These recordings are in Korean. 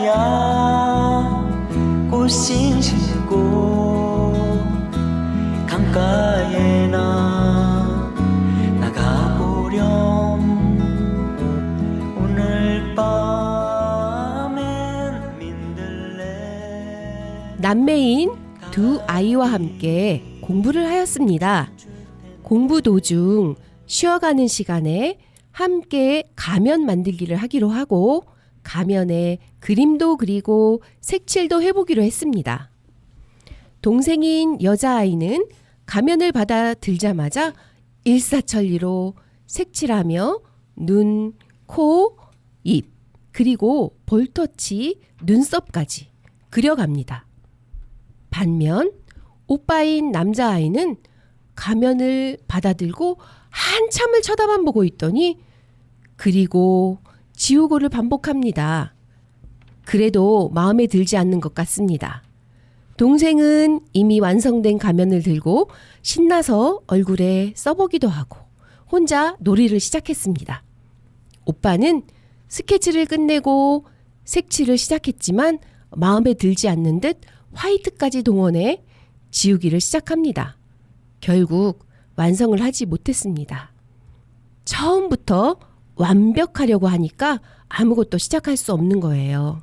하얀 꽃신 신고 강가에 나가보렴 오늘 밤엔 민들레. 남매인 두 아이와 함께 공부를 하였습니다. 공부 도중 쉬어가는 시간에 함께 가면 만들기를 하기로 하고 가면에 그림도 그리고 색칠도 해보기로 했습니다. 동생인 여자아이는 가면을 받아 들자마자 일사천리로 색칠하며 눈, 코, 입, 그리고 볼터치, 눈썹까지 그려갑니다. 반면 오빠인 남자아이는 가면을 받아들고 한참을 쳐다만 보고 있더니 그리고 지우고를 반복합니다. 그래도 마음에 들지 않는 것 같습니다. 동생은 이미 완성된 가면을 들고 신나서 얼굴에 써보기도 하고 혼자 놀이를 시작했습니다. 오빠는 스케치를 끝내고 색칠을 시작했지만 마음에 들지 않는 듯 화이트까지 동원해 지우기를 시작합니다. 결국 완성을 하지 못했습니다. 처음부터 완벽하려고 하니까 아무것도 시작할 수 없는 거예요.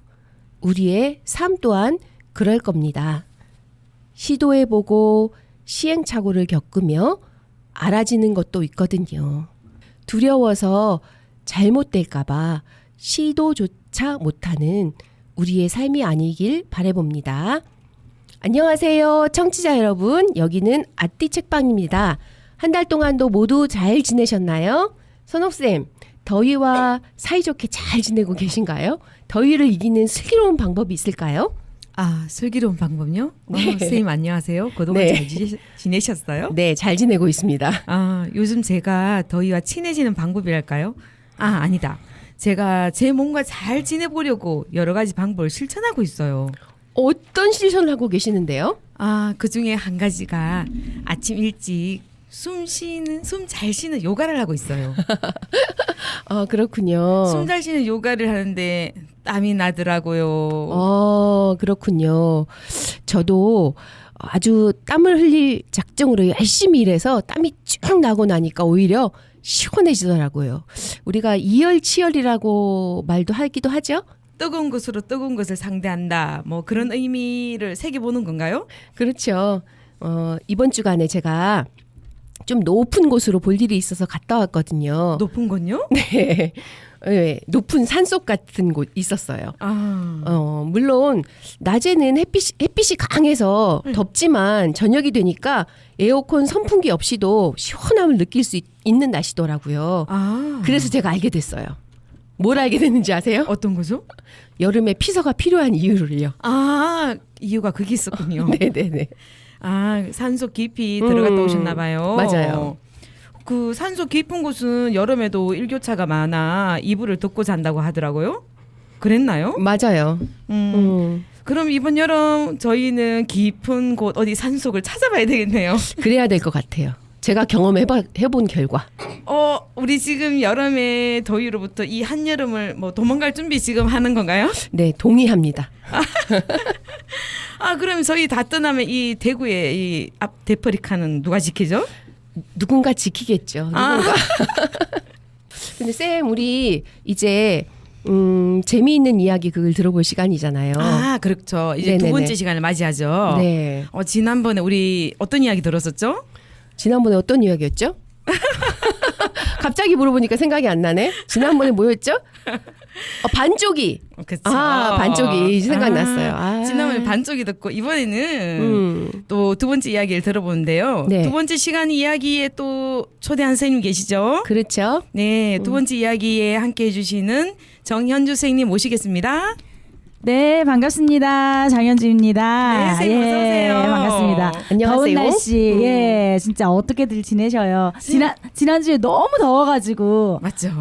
우리의 삶 또한 그럴 겁니다. 시도해보고 시행착오를 겪으며 알아지는 것도 있거든요. 두려워서 잘못될까봐 시도조차 못하는 우리의 삶이 아니길 바라봅니다. 안녕하세요, 청취자 여러분. 여기는 아띠 책방입니다. 한 달 동안도 모두 잘 지내셨나요? 선옥쌤, 더위와 사이좋게 잘 지내고 계신가요? 더위를 이기는 슬기로운 방법이 있을까요? 아, 슬기로운 방법요? 네. 선생님 안녕하세요. 그동안 네. 잘 지내셨어요? 네, 잘 지내고 있습니다. 아, 요즘 제가 더위와 친해지는 방법이랄까요? 아, 아니다. 제가 제 몸과 잘 지내보려고 여러 가지 방법을 실천하고 있어요. 어떤 실천을 하고 계시는데요? 아, 그 중에 한 가지가 아침 일찍 숨 잘 쉬는 요가를 하고 있어요. 그렇군요. 숨 잘 쉬는 요가를 하는데 땀이 나더라고요. 그렇군요. 저도 아주 땀을 흘릴 작정으로 열심히 일해서 땀이 쭉 나고 나니까 오히려 시원해지더라고요. 우리가 이열치열이라고 말도 하기도 하죠. 뜨거운 것으로 뜨거운 것을 상대한다. 뭐 그런 의미를 새겨보는 건가요? 그렇죠. 이번 주간에 제가 좀 높은 곳으로 볼 일이 있어서 갔다 왔거든요. 높은 건요? 네. 네, 높은 산속 같은 곳 있었어요. 물론 낮에는 햇빛이 강해서 덥지만 저녁이 되니까 에어컨 선풍기 없이도 시원함을 느낄 수 있는 날씨더라고요. 그래서 제가 알게 됐어요. 뭘 알게 됐는지 아세요? 어떤 거죠? 여름에 피서가 필요한 이유를요. 아, 이유가 그게 있었군요. 네네네. 아, 산소 깊이 들어갔다 오셨나 봐요. 맞아요. 그 산소 깊은 곳은 여름에도 일교차가 많아 이불을 덮고 잔다고 하더라고요. 그랬나요? 맞아요. 그럼 이번 여름 저희는 깊은 곳 어디 산속을 찾아봐야 되겠네요. 그래야 될 것 같아요. 제가 경험해본 결과. 우리 지금 여름의 더위로부터 이 한여름을 뭐 도망갈 준비 지금 하는 건가요? 네, 동의합니다. 아, 그럼 저희 다 떠나면 이 대구의 이 앞 대퍼리카는 누가 지키죠? 누군가 지키겠죠. 누군가. 근데 쌤, 우리 이제 재미있는 이야기 그걸 들어볼 시간이잖아요. 아, 그렇죠. 이제 네네네. 두 번째 시간을 맞이하죠. 네. 지난번에 우리 어떤 이야기 들었었죠? 지난번에 어떤 이야기였죠? 갑자기 물어보니까 생각이 안 나네. 지난번에 뭐였죠? 반쪽이. 그쵸. 반쪽이 생각났어요. 지난번에 반쪽이 듣고 이번에는 또 두 번째 이야기를 들어보는데요. 네. 두 번째 시간 이야기에 또 초대한 선생님 계시죠? 그렇죠. 네, 두 번째 이야기에 함께 해주시는 정현주 선생님 모시겠습니다. 네, 반갑습니다. 장현주입니다. 네, 선생님 어서 오세요. 반갑습니다. 안녕하세요. 더운 날씨, 진짜 어떻게들 지내셔요? 지난주에 너무 더워가지고. 맞죠?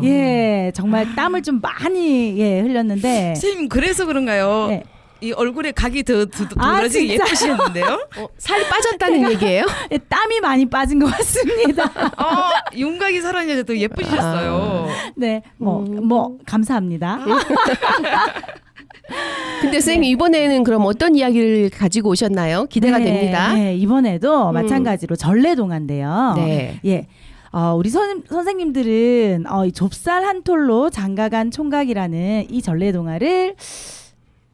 정말 땀을 좀 많이, 흘렸는데. 선생님 그래서 그런가요? 네. 이 얼굴에 각이 더 두드러지게 진짜? 예쁘시는데요? 살이 빠졌다는 얘기예요? 땀이 많이 빠진 것 같습니다. 윤곽이 살아있는데 더 예쁘시셨어요. 네, 감사합니다. 근데 선생님 이번에는 그럼 어떤 이야기를 가지고 오셨나요? 기대가 됩니다. 네, 이번에도 마찬가지로 전래동화인데요. 네. 예. 우리 선생님들은 이 좁쌀 한 톨로 장가간 총각이라는 이 전래동화를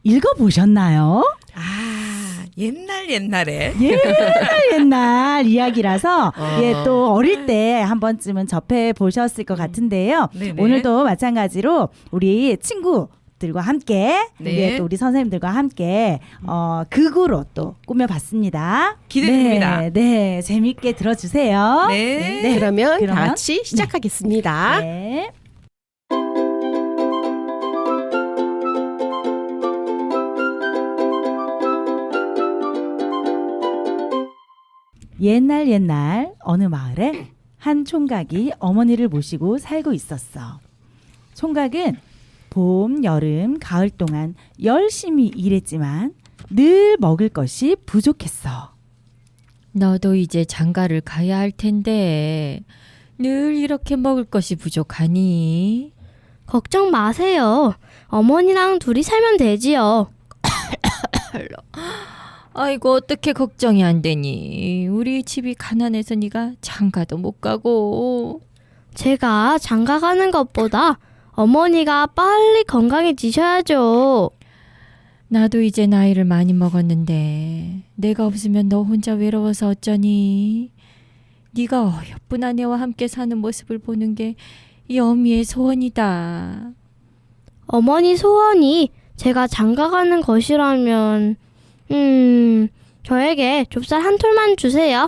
읽어보셨나요? 아, 옛날에. 옛날 이야기라서 또 어릴 때 한 번쯤은 접해 보셨을 것 같은데요. 네네. 오늘도 마찬가지로 우리 친구들과 함께 네. 또 우리 선생님들과 함께 극으로 또 꾸며봤습니다. 기대됩니다. 네, 재밌게 들어주세요. 네. 그러면 다 그러면? 같이 시작하겠습니다. 네. 옛날 어느 마을에 한 총각이 어머니를 모시고 살고 있었어. 총각은 봄, 여름, 가을 동안 열심히 일했지만 늘 먹을 것이 부족했어. 너도 이제 장가를 가야 할 텐데 늘 이렇게 먹을 것이 부족하니? 걱정 마세요. 어머니랑 둘이 살면 되지요. 아이고 어떻게 걱정이 안 되니? 우리 집이 가난해서 네가 장가도 못 가고. 제가 장가 가는 것보다 어머니가 빨리 건강해지셔야죠. 나도 이제 나이를 많이 먹었는데 내가 없으면 너 혼자 외로워서 어쩌니? 네가 어여쁜 아내와 함께 사는 모습을 보는 게 이 어미의 소원이다. 어머니 소원이 제가 장가 가는 것이라면 저에게 좁쌀 한 톨만 주세요.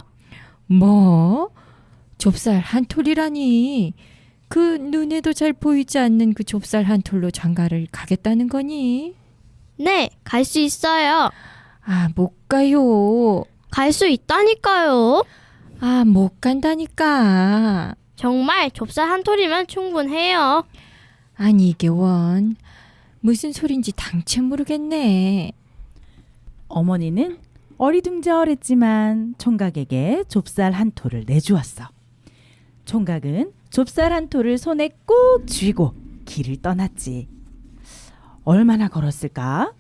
뭐? 좁쌀 한 톨이라니? 그 눈에도 잘 보이지 않는 그 좁쌀 한 톨로 장가를 가겠다는 거니? 네, 갈 수 있어요. 아, 못 가요. 갈 수 있다니까요. 아, 못 간다니까. 정말 좁쌀 한 톨이면 충분해요. 아니 이게 원 무슨 소린지 당최 모르겠네. 어머니는 어리둥절했지만 총각에게 좁쌀 한 톨을 내주었어. 총각은 좁쌀 한 톨을 손에 꼭 쥐고 길을 떠났지. 얼마나 걸었을까?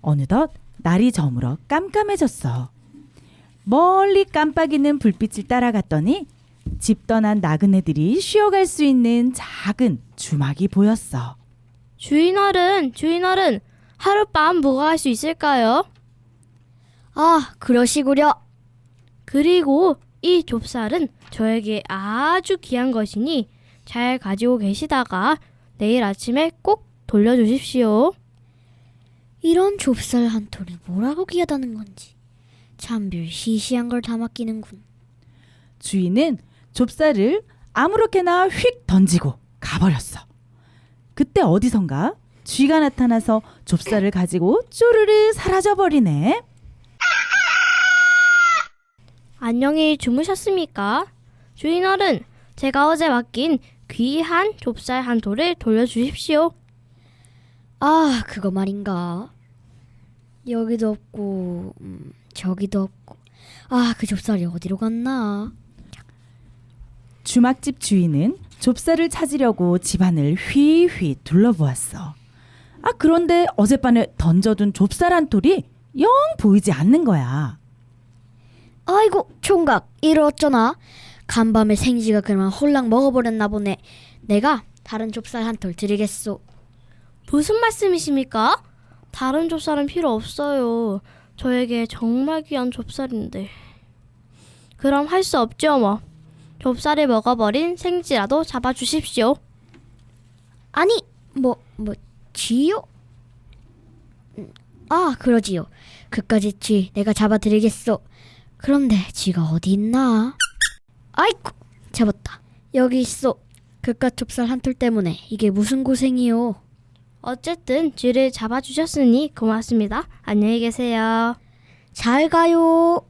어느덧 날이 저물어 깜깜해졌어. 멀리 깜빡이는 불빛을 따라갔더니 집 떠난 나그네들이 쉬어갈 수 있는 작은 주막이 보였어. 주인어른, 하룻밤 묵어갈 수 있을까요? 아, 그러시구려. 그리고 이 좁쌀은 저에게 아주 귀한 것이니 잘 가지고 계시다가 내일 아침에 꼭 돌려주십시오. 이런 좁쌀 한 톨이 뭐라고 귀하다는 건지 참별 시시한 걸 다 맡기는군. 주인은 좁쌀을 아무렇게나 휙 던지고 가버렸어. 그때 어디선가 쥐가 나타나서 좁쌀을 가지고 쪼르르 사라져버리네. 안녕히 주무셨습니까? 주인어른, 제가 어제 맡긴 귀한 좁쌀 한 톨을 돌려주십시오. 아, 그거 말인가. 여기도 없고 저기도 없고. 아, 그 좁쌀이 어디로 갔나. 주막집 주인은 좁쌀을 찾으려고 집안을 휘휘 둘러보았어. 그런데 어젯밤에 던져둔 좁쌀 한 톨이 영 보이지 않는 거야. 아이고, 총각, 이를 어쩌나. 간밤에 생쥐가 그만 홀랑 먹어버렸나 보네. 내가 다른 좁쌀 한 톨 드리겠소. 무슨 말씀이십니까? 다른 좁쌀은 필요 없어요. 저에게 정말 귀한 좁쌀인데. 그럼 할 수 없죠 뭐. 좁쌀을 먹어버린 생쥐라도 잡아주십시오. 아니, 쥐요? 아, 그러지요. 그까짓 쥐 내가 잡아드리겠소. 그런데 쥐가 어디 있나? 아이쿠, 잡았다. 여기 있소. 그깟 좁쌀 한 톨 때문에 이게 무슨 고생이요. 어쨌든 쥐를 잡아주셨으니 고맙습니다. 안녕히 계세요. 잘 가요.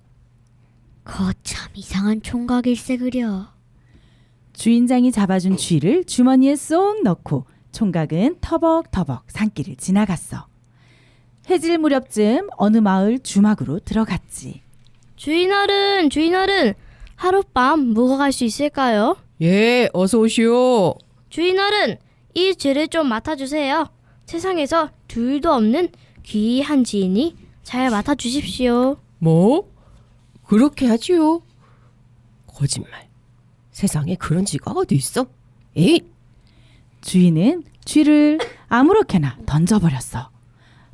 거참 이상한 총각일세 그려. 주인장이 잡아준 쥐를 주머니에 쏙 넣고 총각은 터벅터벅 산길을 지나갔어. 해질 무렵쯤 어느 마을 주막으로 들어갔지. 주인어른, 하룻밤 묵어갈 수 있을까요? 예, 어서 오시오. 주인어른, 이 쥐를 좀 맡아주세요. 세상에서 둘도 없는 귀한 지인이 잘 맡아주십시오. 뭐? 그렇게 하지요? 거짓말. 세상에 그런 쥐가 어디 있어? 에이, 주인은 쥐를 아무렇게나 던져버렸어.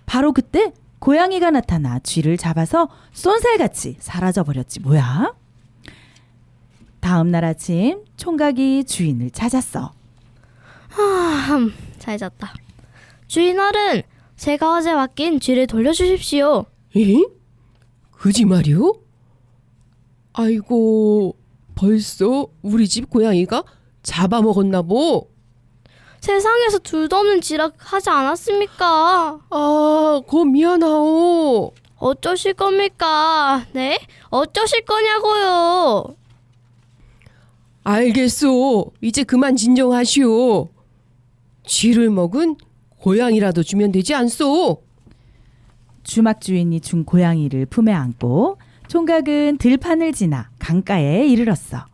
바로 그때 고양이가 나타나 쥐를 잡아서 쏜살같이 사라져버렸지 뭐야. 다음 날 아침 총각이 주인을 찾았어. 잘 잤다. 주인 어른, 제가 어제 맡긴 쥐를 돌려주십시오. 에이? 그지 말이오? 아이고, 벌써 우리 집 고양이가 잡아먹었나 보. 세상에서 둘도 없는 쥐라 하지 않았습니까? 아, 거 미안하오. 어쩌실 겁니까? 네? 어쩌실 거냐고요? 알겠소. 이제 그만 진정하시오. 쥐를 먹은 고양이라도 주면 되지 않소? 주막 주인이 준 고양이를 품에 안고 총각은 들판을 지나 강가에 이르렀어.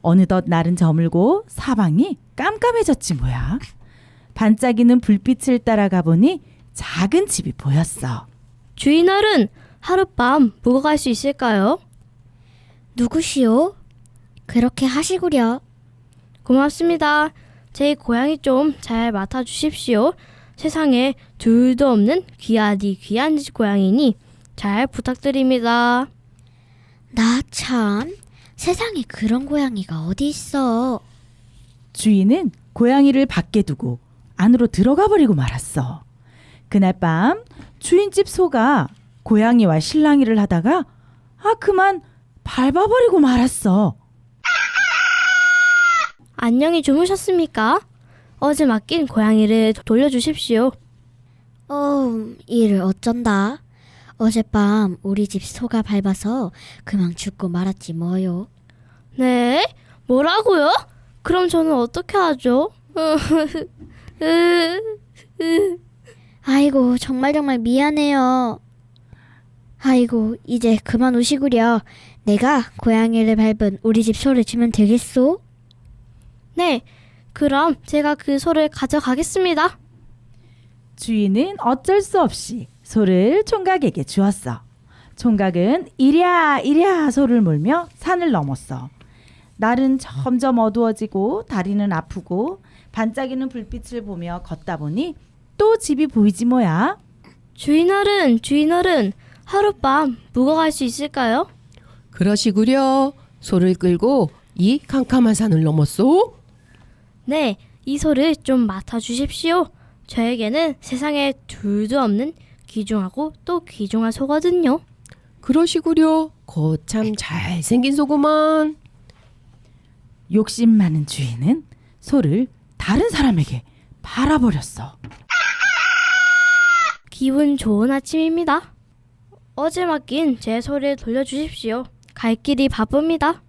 어느덧 날은 저물고 사방이 깜깜해졌지 뭐야. 반짝이는 불빛을 따라가 보니 작은 집이 보였어. 주인 어른, 하룻밤 묵어 갈 수 있을까요? 누구시오? 그렇게 하시구려. 고맙습니다. 제 고양이 좀 잘 맡아주십시오. 세상에 둘도 없는 귀하디 귀한 고양이니 잘 부탁드립니다. 나 참, 세상에 그런 고양이가 어디 있어. 주인은 고양이를 밖에 두고 안으로 들어가 버리고 말았어. 그날 밤 주인집 소가 고양이와 실랑이를 하다가 그만 밟아버리고 말았어. 안녕히 주무셨습니까? 어제 맡긴 고양이를 돌려주십시오. 이를 어쩐다. 어젯밤 우리 집 소가 밟아서 그만 죽고 말았지 뭐요. 네? 뭐라고요? 그럼 저는 어떻게 하죠? 아이고, 정말 미안해요. 아이고, 이제 그만 우시구려. 내가 고양이를 밟은 우리 집 소를 주면 되겠소? 네, 그럼 제가 그 소를 가져가겠습니다. 주인은 어쩔 수 없이 소를 총각에게 주었어. 총각은 이랴 이랴 소를 몰며 산을 넘었어. 날은 점점 어두워지고 다리는 아프고 반짝이는 불빛을 보며 걷다 보니 또 집이 보이지 뭐야. 주인 어른, 하룻밤 묵어 갈 수 있을까요? 그러시구려. 소를 끌고 이 캄캄한 산을 넘었소? 네, 이 소를 좀 맡아주십시오. 저에게는 세상에 둘도 없는 귀중하고 또 귀중한 소거든요. 그러시구려. 거참 잘생긴 소구만. 욕심 많은 주인은 소를 다른 사람에게 팔아버렸어. 기분 좋은 아침입니다. 어제 맡긴 제 소를 돌려주십시오. 갈 길이 바쁩니다.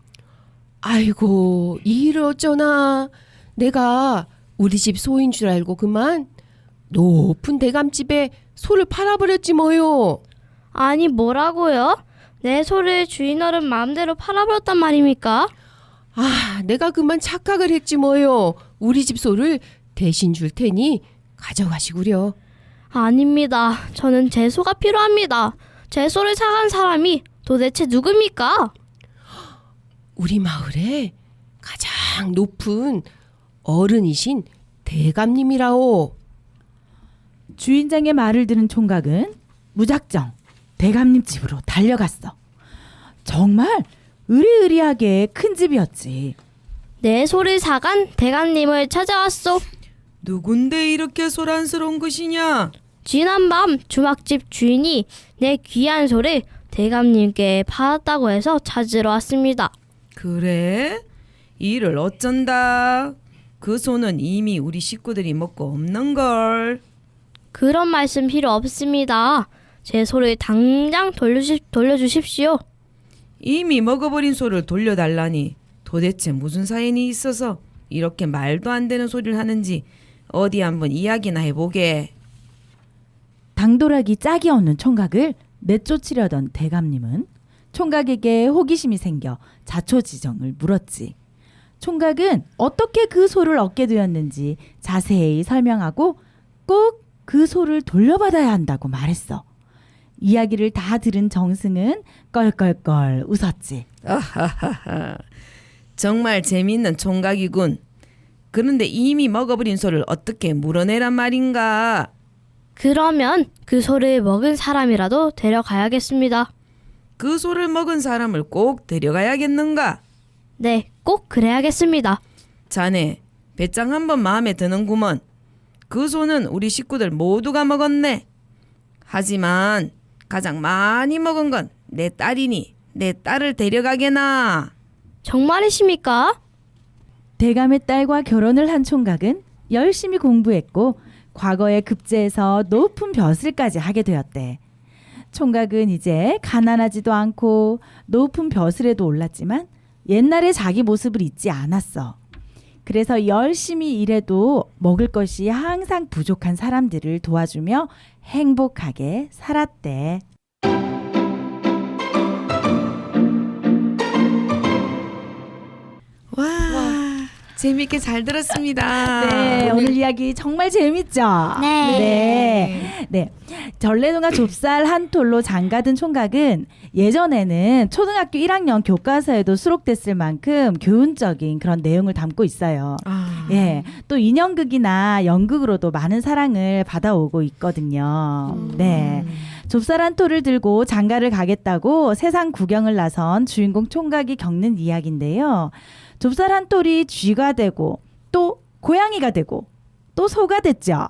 아이고, 이 일을 어쩌나. 내가 우리 집 소인 줄 알고 그만 높은 대감집에 소를 팔아버렸지 뭐요. 아니 뭐라고요? 내 소를 주인 어른 마음대로 팔아버렸단 말입니까? 내가 그만 착각을 했지 뭐요. 우리 집 소를 대신 줄 테니 가져가시구려. 아닙니다. 저는 제 소가 필요합니다. 제 소를 사간 사람이 도대체 누굽니까? 우리 마을에 가장 높은 어른이신 대감님이라오. 주인장의 말을 들은 총각은 무작정 대감님 집으로 달려갔어. 정말 으리으리하게 큰 집이었지. 내 소를 사간 대감님을 찾아왔소. 누군데 이렇게 소란스러운 것이냐? 지난밤 주막집 주인이 내 귀한 소를 대감님께 팔았다고 해서 찾으러 왔습니다. 그래? 이를 어쩐다. 그 소는 이미 우리 식구들이 먹고 없는걸. 그런 말씀 필요 없습니다. 제 소를 당장 돌려주십시오. 이미 먹어버린 소를 돌려달라니 도대체 무슨 사연이 있어서 이렇게 말도 안 되는 소리를 하는지 어디 한번 이야기나 해보게. 당돌하기 짝이 없는 총각을 내쫓으려던 대감님은 총각에게 호기심이 생겨 자초지정을 물었지. 총각은 어떻게 그 소를 얻게 되었는지 자세히 설명하고 꼭 그 소를 돌려받아야 한다고 말했어. 이야기를 다 들은 정승은 껄껄껄 웃었지. 아하하하. 정말 재미있는 총각이군. 그런데 이미 먹어버린 소를 어떻게 물어내란 말인가? 그러면 그 소를 먹은 사람이라도 데려가야겠습니다. 그 소를 먹은 사람을 꼭 데려가야겠는가? 네, 꼭 그래야겠습니다. 자네 배짱 한번 마음에 드는구먼. 그 소는 우리 식구들 모두가 먹었네. 하지만 가장 많이 먹은 건 내 딸이니 내 딸을 데려가게나. 정말이십니까? 대감의 딸과 결혼을 한 총각은 열심히 공부했고 과거에 급제해서 높은 벼슬까지 하게 되었대. 총각은 이제 가난하지도 않고 높은 벼슬에도 올랐지만 옛날에 자기 모습을 잊지 않았어. 그래서 열심히 일해도 먹을 것이 항상 부족한 사람들을 도와주며 행복하게 살았대. 와, 재밌게 잘 들었습니다. 네, 오늘 이야기 정말 재밌죠? 네. 네. 전래동화 좁쌀 한 톨로 장가든 총각은 예전에는 초등학교 1학년 교과서에도 수록됐을 만큼 교훈적인 그런 내용을 담고 있어요. 예, 또 인형극이나 연극으로도 많은 사랑을 받아오고 있거든요. 네. 좁쌀 한 톨을 들고 장가를 가겠다고 세상 구경을 나선 주인공 총각이 겪는 이야기인데요. 좁쌀 한 톨이 쥐가 되고 또 고양이가 되고 또 소가 됐죠.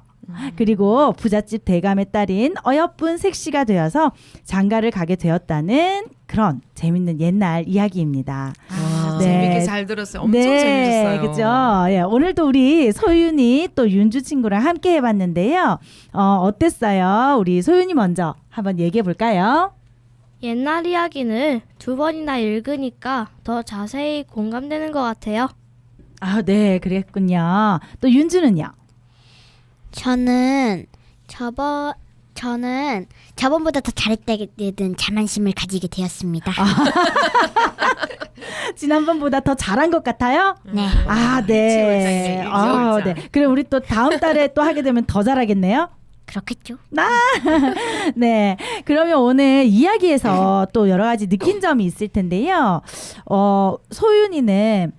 그리고 부잣집 대감의 딸인 어여쁜 색시가 되어서 장가를 가게 되었다는 그런 재밌는 옛날 이야기입니다. 네. 재밌게 잘 들었어요. 엄청 네, 재밌었어요. 그죠? 예, 오늘도 우리 소윤이 또 윤주 친구랑 함께 해봤는데요. 어땠어요? 우리 소윤이 먼저 한번 얘기해 볼까요? 옛날 이야기는 2번이나 읽으니까 더 자세히 공감되는 것 같아요. 아, 네, 그랬군요. 또 윤주는요? 저는 저번보다 더 잘했다는 자만심을 가지게 되었습니다. 지난번보다 더 잘한 것 같아요? 네. 아, 네. 일지월장이죠, 아, 일지월장. 네. 그럼 우리 또 다음 달에 또 하게 되면 더 잘하겠네요? 그렇겠죠. 네. 그러면 오늘 이야기에서 또 여러 가지 느낀 점이 있을 텐데요. 소윤이는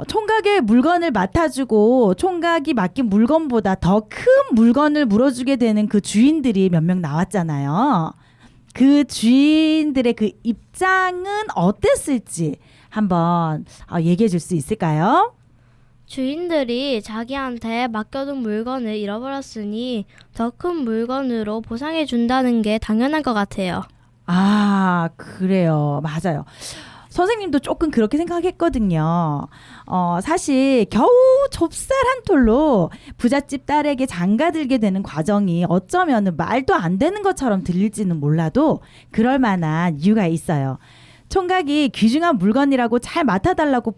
총각의 물건을 맡아주고 총각이 맡긴 물건보다 더 큰 물건을 물어주게 되는 그 주인들이 몇 명 나왔잖아요. 그 주인들의 그 입장은 어땠을지 한번 얘기해 줄 수 있을까요? 주인들이 자기한테 맡겨둔 물건을 잃어버렸으니 더 큰 물건으로 보상해 준다는 게 당연한 것 같아요. 아, 그래요. 맞아요. 선생님도 조금 그렇게 생각했거든요. 사실 겨우 좁쌀 한 톨로 부잣집 딸에게 장가들게 되는 과정이 어쩌면 말도 안 되는 것처럼 들릴지는 몰라도 그럴 만한 이유가 있어요. 총각이 귀중한 물건이라고 잘 맡아달라고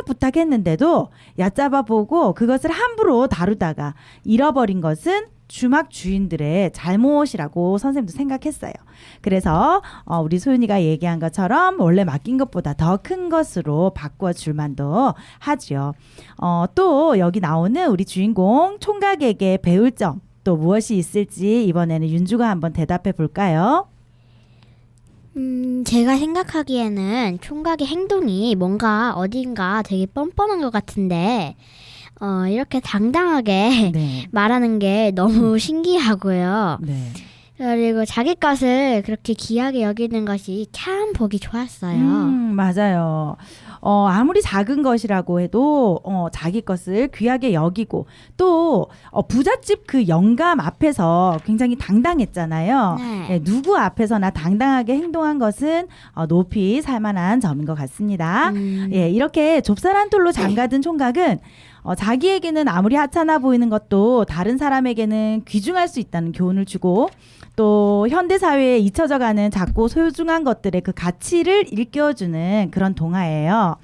부탁했는데도 얕잡아 보고 그것을 함부로 다루다가 잃어버린 것은 주막 주인들의 잘못이라고 선생님도 생각했어요. 그래서 우리 소윤이가 얘기한 것처럼 원래 맡긴 것보다 더 큰 것으로 바꾸어 줄 만도 하죠. 또 여기 나오는 우리 주인공 총각에게 배울 점 또 무엇이 있을지 이번에는 윤주가 한번 대답해 볼까요? 제가 생각하기에는 총각의 행동이 뭔가 어딘가 되게 뻔뻔한 것 같은데 이렇게 당당하게 네. 말하는 게 너무 신기하고요. 네. 그리고 자기 것을 그렇게 귀하게 여기는 것이 참 보기 좋았어요. 맞아요. 아무리 작은 것이라고 해도 자기 것을 귀하게 여기고 또 부잣집 그 영감 앞에서 굉장히 당당했잖아요. 네. 네, 누구 앞에서나 당당하게 행동한 것은 높이 살만한 점인 것 같습니다. 예, 이렇게 좁쌀 한 톨로 장가든 총각은 자기에게는 아무리 하찮아 보이는 것도 다른 사람에게는 귀중할 수 있다는 교훈을 주고 또 현대 사회에 잊혀져가는 작고 소중한 것들의 그 가치를 일깨워주는 그런 동화예요.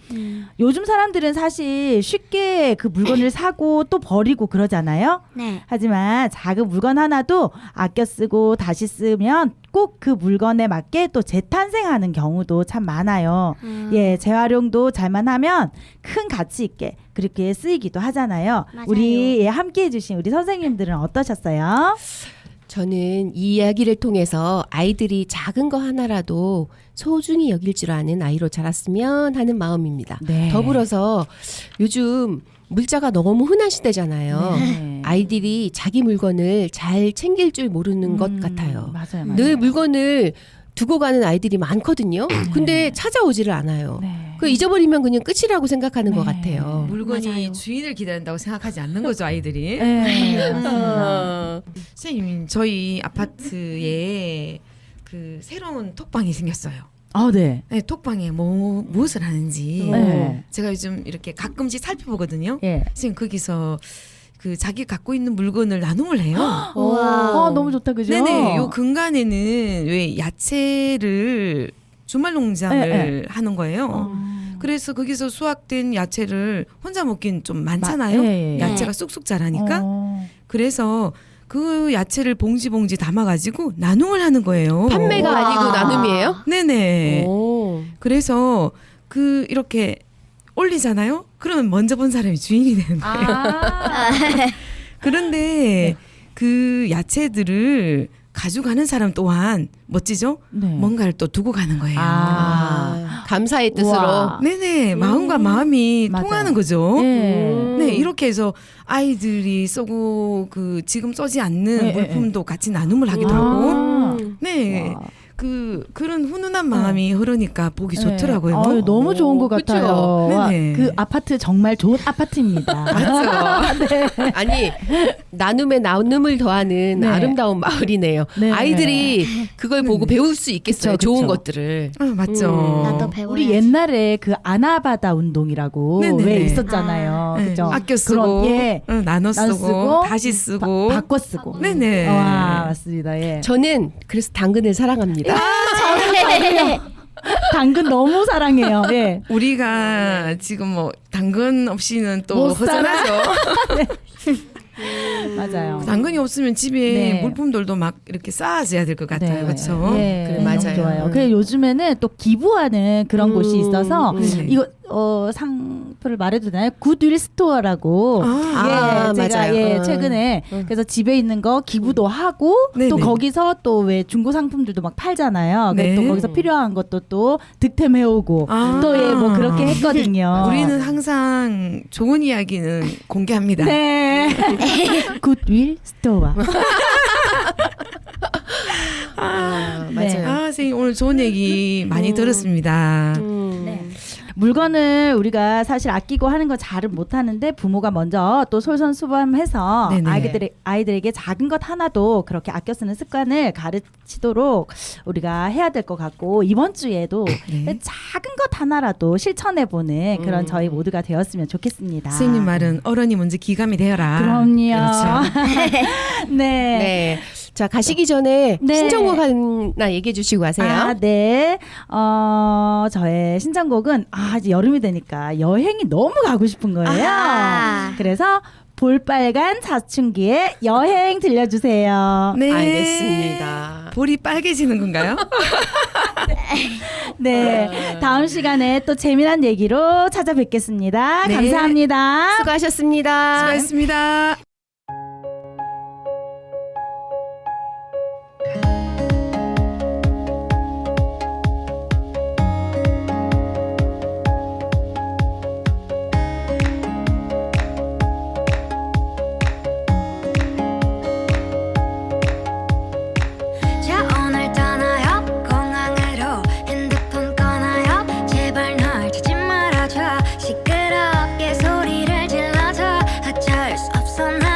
요즘 사람들은 사실 쉽게 그 물건을 사고 또 버리고 그러잖아요. 네. 하지만 작은 물건 하나도 아껴 쓰고 다시 쓰면 꼭 그 물건에 맞게 또 재탄생하는 경우도 참 많아요. 예, 재활용도 잘만 하면 큰 가치 있게 그렇게 쓰이기도 하잖아요. 맞아요. 우리 함께해 주신 우리 선생님들은 어떠셨어요? 저는 이 이야기를 통해서 아이들이 작은 거 하나라도 소중히 여길 줄 아는 아이로 자랐으면 하는 마음입니다. 네. 더불어서 요즘 물자가 너무 흔한 시대잖아요. 네. 아이들이 자기 물건을 잘 챙길 줄 모르는 것 같아요. 맞아요, 맞아요. 늘 물건을 두고 가는 아이들이 많거든요. 근데 찾아오지를 않아요. 네. 그 잊어버리면 그냥 끝이라고 생각하는 것 네. 같아요. 물건이 맞아요. 주인을 기다린다고 생각하지 않는 거죠, 아이들이. 네, 맞습니다. 선생님, 저희 아파트에 그 새로운 톡방이 생겼어요. 네. 네, 톡방에 무엇을 하는지 네. 제가 요즘 이렇게 가끔씩 살펴보거든요. 예. 선생님 거기서 그 자기 갖고 있는 물건을 나눔을 해요. 우와. 너무 좋다, 그죠? 네네. 요 근간에는 왜 야채를 주말 농장을 네, 하는 거예요. 그래서 거기서 수확된 야채를 혼자 먹긴 좀 많잖아요. 예, 예. 야채가 쑥쑥 자라니까. 어. 그래서 그 야채를 봉지 담아가지고 나눔을 하는 거예요. 판매가 우와. 아니고 나눔이에요? 네네. 오. 그래서 그 이렇게 올리잖아요. 그러면 먼저 본 사람이 주인이 되는 거예요. 그런데 그 야채들을 가져가는 사람 또한 멋지죠? 네. 뭔가를 또 두고 가는 거예요. 감사의 뜻으로. 우와. 네네. 마음과 마음이 맞아요. 통하는 거죠. 예. 네, 이렇게 해서 아이들이 쓰고 그 지금 써지 않는 네, 물품도 같이 나눔을 하기도 하고. 아. 네. 와. 그런 훈훈한 마음이 흐르니까 보기 좋더라고요. 아유, 너무 좋은 것 그쵸? 같아요. 와, 네네. 그 아파트 정말 좋은 아파트입니다. 맞죠? 네. 아니 나눔에 나눔을 더하는 네. 아름다운 마을이네요. 네. 아이들이 그걸 보고 배울 수 있겠어요. 그쵸, 좋은 그쵸. 것들을. 아, 맞죠. 나도 배워야지. 우리 옛날에 그 아나바다 운동이라고 네네네. 왜 있었잖아요. 네, 그죠? 아껴 쓰고, 예. 응, 나눠 쓰고, 쓰고, 다시 쓰고. 바꿔 쓰고. 네네. 와, 맞습니다. 예. 저는 그래서 당근을 사랑합니다. 당근 너무 사랑해요. 예. 우리가 지금 뭐 당근 없이는 또 못 살아. 허전하죠. 맞아요. 당근이 없으면 집에 네. 물품들도 막 이렇게 쌓아져야 될 것 같아요. 그렇죠? 네, 그래, 너무 맞아요. 좋아요. 그래 요즘에는 또 기부하는 그런 곳이 있어서 네. 이거 상표를 말해도 되나요? 굿윌 스토어라고 아, 제가 맞아요. 최근에 그래서 집에 있는 거 기부도 하고 네네. 또 거기서 또 왜 중고 상품들도 막 팔잖아요. 네. 또 거기서 필요한 것도 또 득템해 오고 아. 또 뭐 그렇게 했거든요. 우리는 항상 좋은 이야기는 공개합니다. 네. 굿윌 스토어. 맞아요. 아, 선생님 오늘 좋은 얘기 많이 들었습니다. 네. 물건을 우리가 사실 아끼고 하는 건 잘은 못하는데 부모가 먼저 또 솔선수범해서 네네. 아이들에게 작은 것 하나도 그렇게 아껴 쓰는 습관을 가르치도록 우리가 해야 될 것 같고 이번 주에도 네. 작은 것 하나라도 실천해보는 그런 저희 모두가 되었으면 좋겠습니다. 선생님 말은 어른이 먼저 기감이 되어라. 그럼요. 그렇죠. 네. 네. 자 가시기 전에 네. 신청곡 하나 얘기해 주시고 가세요. 아, 네. 저의 신청곡은 이제 여름이 되니까 여행이 너무 가고 싶은 거예요. 아하. 그래서 볼빨간 사춘기의 여행 들려주세요. 네. 알겠습니다. 볼이 빨개지는 건가요? 네. 다음 시간에 또 재미난 얘기로 찾아뵙겠습니다. 네. 감사합니다. 수고하셨습니다. 수고하셨습니다. 자 오늘 떠나요 공항으로 핸드폰 꺼나요 제발 널 찾지 말아줘 시끄럽게 소리를 질러줘 어쩔 수 없어 나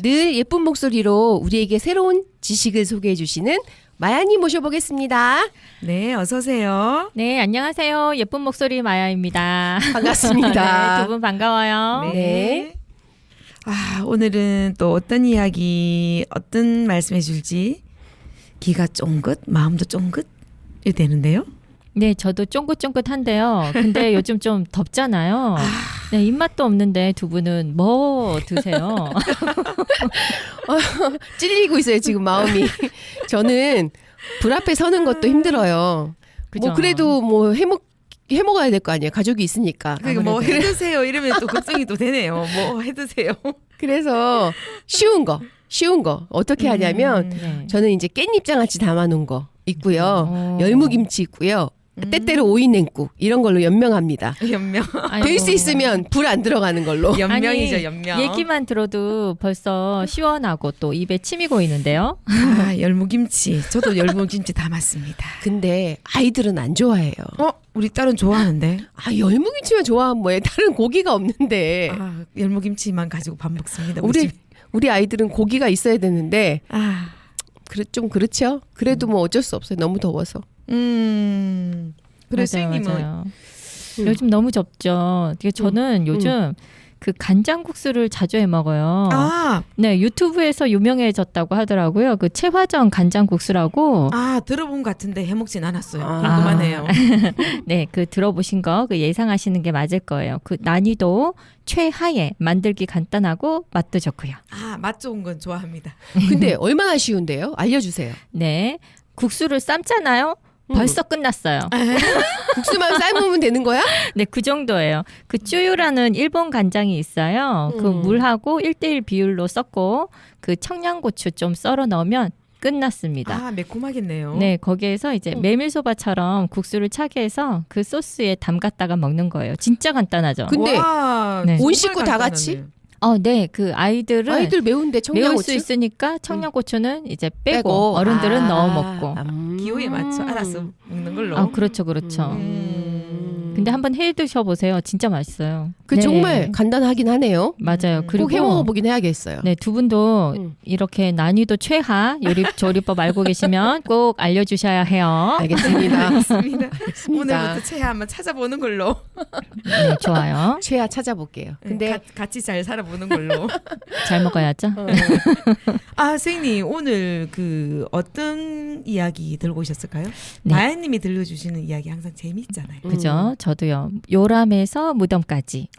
늘 예쁜 목소리로 우리에게 새로운 지식을 소개해 주시는 마야님 모셔보겠습니다. 네, 어서 오세요. 네, 안녕하세요. 예쁜 목소리 마야입니다. 반갑습니다. 네, 두 분 반가워요. 네. 아, 오늘은 또 어떤 이야기, 어떤 말씀해 줄지 귀가 쫑긋, 마음도 쫑긋 이 되는데요. 네, 저도 쫑긋쫑긋한데요. 근데 요즘 좀 덥잖아요. 네, 입맛도 없는데 두 분은 뭐 드세요? 찔리고 있어요 지금 마음이. 저는 불 앞에 서는 것도 힘들어요. 그죠? 뭐 그래도 뭐 해먹어야 될 거 아니에요. 가족이 있으니까. 그러니까 뭐 해드세요 이러면 또 걱정이 또 되네요. 뭐 해드세요. 그래서 쉬운 거 어떻게 하냐면 네. 저는 이제 깻잎장아찌 담아놓은 거 있고요. 오. 열무김치 있고요. 때때로 오이냉국 이런 걸로 연명합니다. 연명. 될 수 아이고. 있으면 불 안 들어가는 걸로. 연명이죠, 아니, 연명. 얘기만 들어도 벌써 시원하고 또 입에 침이 고이는데요. 아, 열무김치. 저도 열무김치 담았습니다. 근데 아이들은 안 좋아해요. 우리 딸은 좋아하는데. 아 열무김치만 좋아하면 뭐해? 다른 고기가 없는데. 아, 열무김치만 가지고 밥 먹습니다. 우리 아이들은 고기가 있어야 되는데 아, 좀 그렇죠. 그래도 뭐 어쩔 수 없어요. 너무 더워서. 그래 맞아요, 선생님은 맞아요. 요즘 너무 덥죠. 이게 저는 요즘 그 간장국수를 자주 해 먹어요. 네, 유튜브에서 유명해졌다고 하더라고요. 그 최화정 간장국수라고. 들어본 것 같은데 해먹진 않았어요. 아. 궁금하네요. 네, 그 들어보신 거 그 예상하시는 게 맞을 거예요. 그 난이도 최하에 만들기 간단하고 맛도 좋고요. 맛 좋은 건 좋아합니다. 근데 얼마나 쉬운데요? 알려주세요. 네, 국수를 삶잖아요. 벌써 끝났어요. 국수만 삶으면 되는 거야? 네, 그 정도예요. 그 쭈유라는 일본 간장이 있어요. 그 물하고 1:1 비율로 섞고 그 청양고추 좀 썰어 넣으면 끝났습니다. 매콤하겠네요. 네, 거기에서 이제 메밀소바처럼 국수를 차게 해서 그 소스에 담갔다가 먹는 거예요. 진짜 간단하죠. 근데 와, 네. 온 정말 식구 다 같이? 간단하네. 네, 그 아이들은 아이들 매운데 매울 청양고추 수 있으니까 청양고추는 이제 빼고 어른들은 넣어 먹고. 기호에 맞춰 알아서 먹는 걸로. 그렇죠, 그렇죠. 근데 한번 해 드셔 보세요. 진짜 맛있어요. 그 네. 정말 간단하긴 하네요. 맞아요. 그리고 꼭 해먹어보긴 해야겠어요. 네, 두 분도 이렇게 난이도 최하 조리법 알고 계시면 꼭 알려주셔야 해요. 알겠습니다. 알겠습니다. 알겠습니다. 오늘부터 채야 한번 찾아보는 걸로. 네, 좋아요. 최하 찾아볼게요. 근데 같이 잘 살아보는 걸로. 잘 먹어야죠. 선생님 오늘 그 어떤 이야기 들고 오셨을까요? 네. 마야님이 들려주시는 이야기 항상 재미있잖아요. 그죠? 저도요. 요람에서 무덤까지.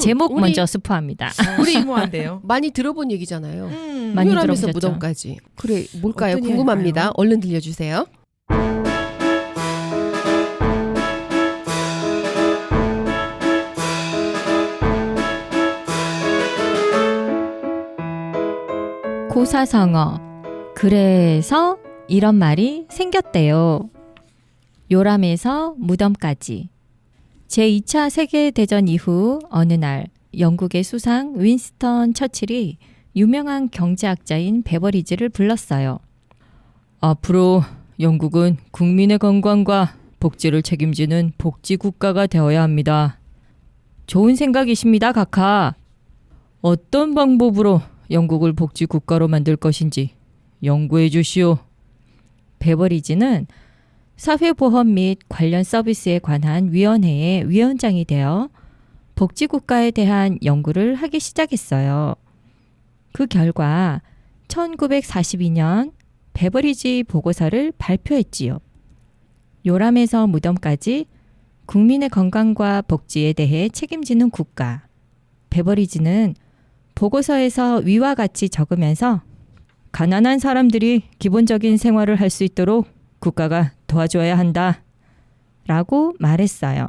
제목 우리- 먼저 스포합니다. 우리 심오한데요. 많이 들어본 얘기잖아요. 많이 요람에서 들어보셨죠? 무덤까지. 그래 뭘까요? 어떤 궁금합니다. 이야기일까요? 얼른 들려주세요. 고사성어. 그래서 이런 말이 생겼대요. 요람에서 무덤까지. 제2차 세계대전 이후 어느 날 영국의 수상 윈스턴 처칠이 유명한 경제학자인 베버리지를 불렀어요. 앞으로 영국은 국민의 건강과 복지를 책임지는 복지국가가 되어야 합니다. 좋은 생각이십니다, 각하. 어떤 방법으로 영국을 복지국가로 만들 것인지 연구해 주시오. 베버리지는 사회보험 및 관련 서비스에 관한 위원회의 위원장이 되어 복지국가에 대한 연구를 하기 시작했어요. 그 결과 1942년 베버리지 보고서를 발표했지요. 요람에서 무덤까지 국민의 건강과 복지에 대해 책임지는 국가. 베버리지는 보고서에서 위와 같이 적으면서 가난한 사람들이 기본적인 생활을 할 수 있도록 국가가 도와줘야 한다. 라고 말했어요.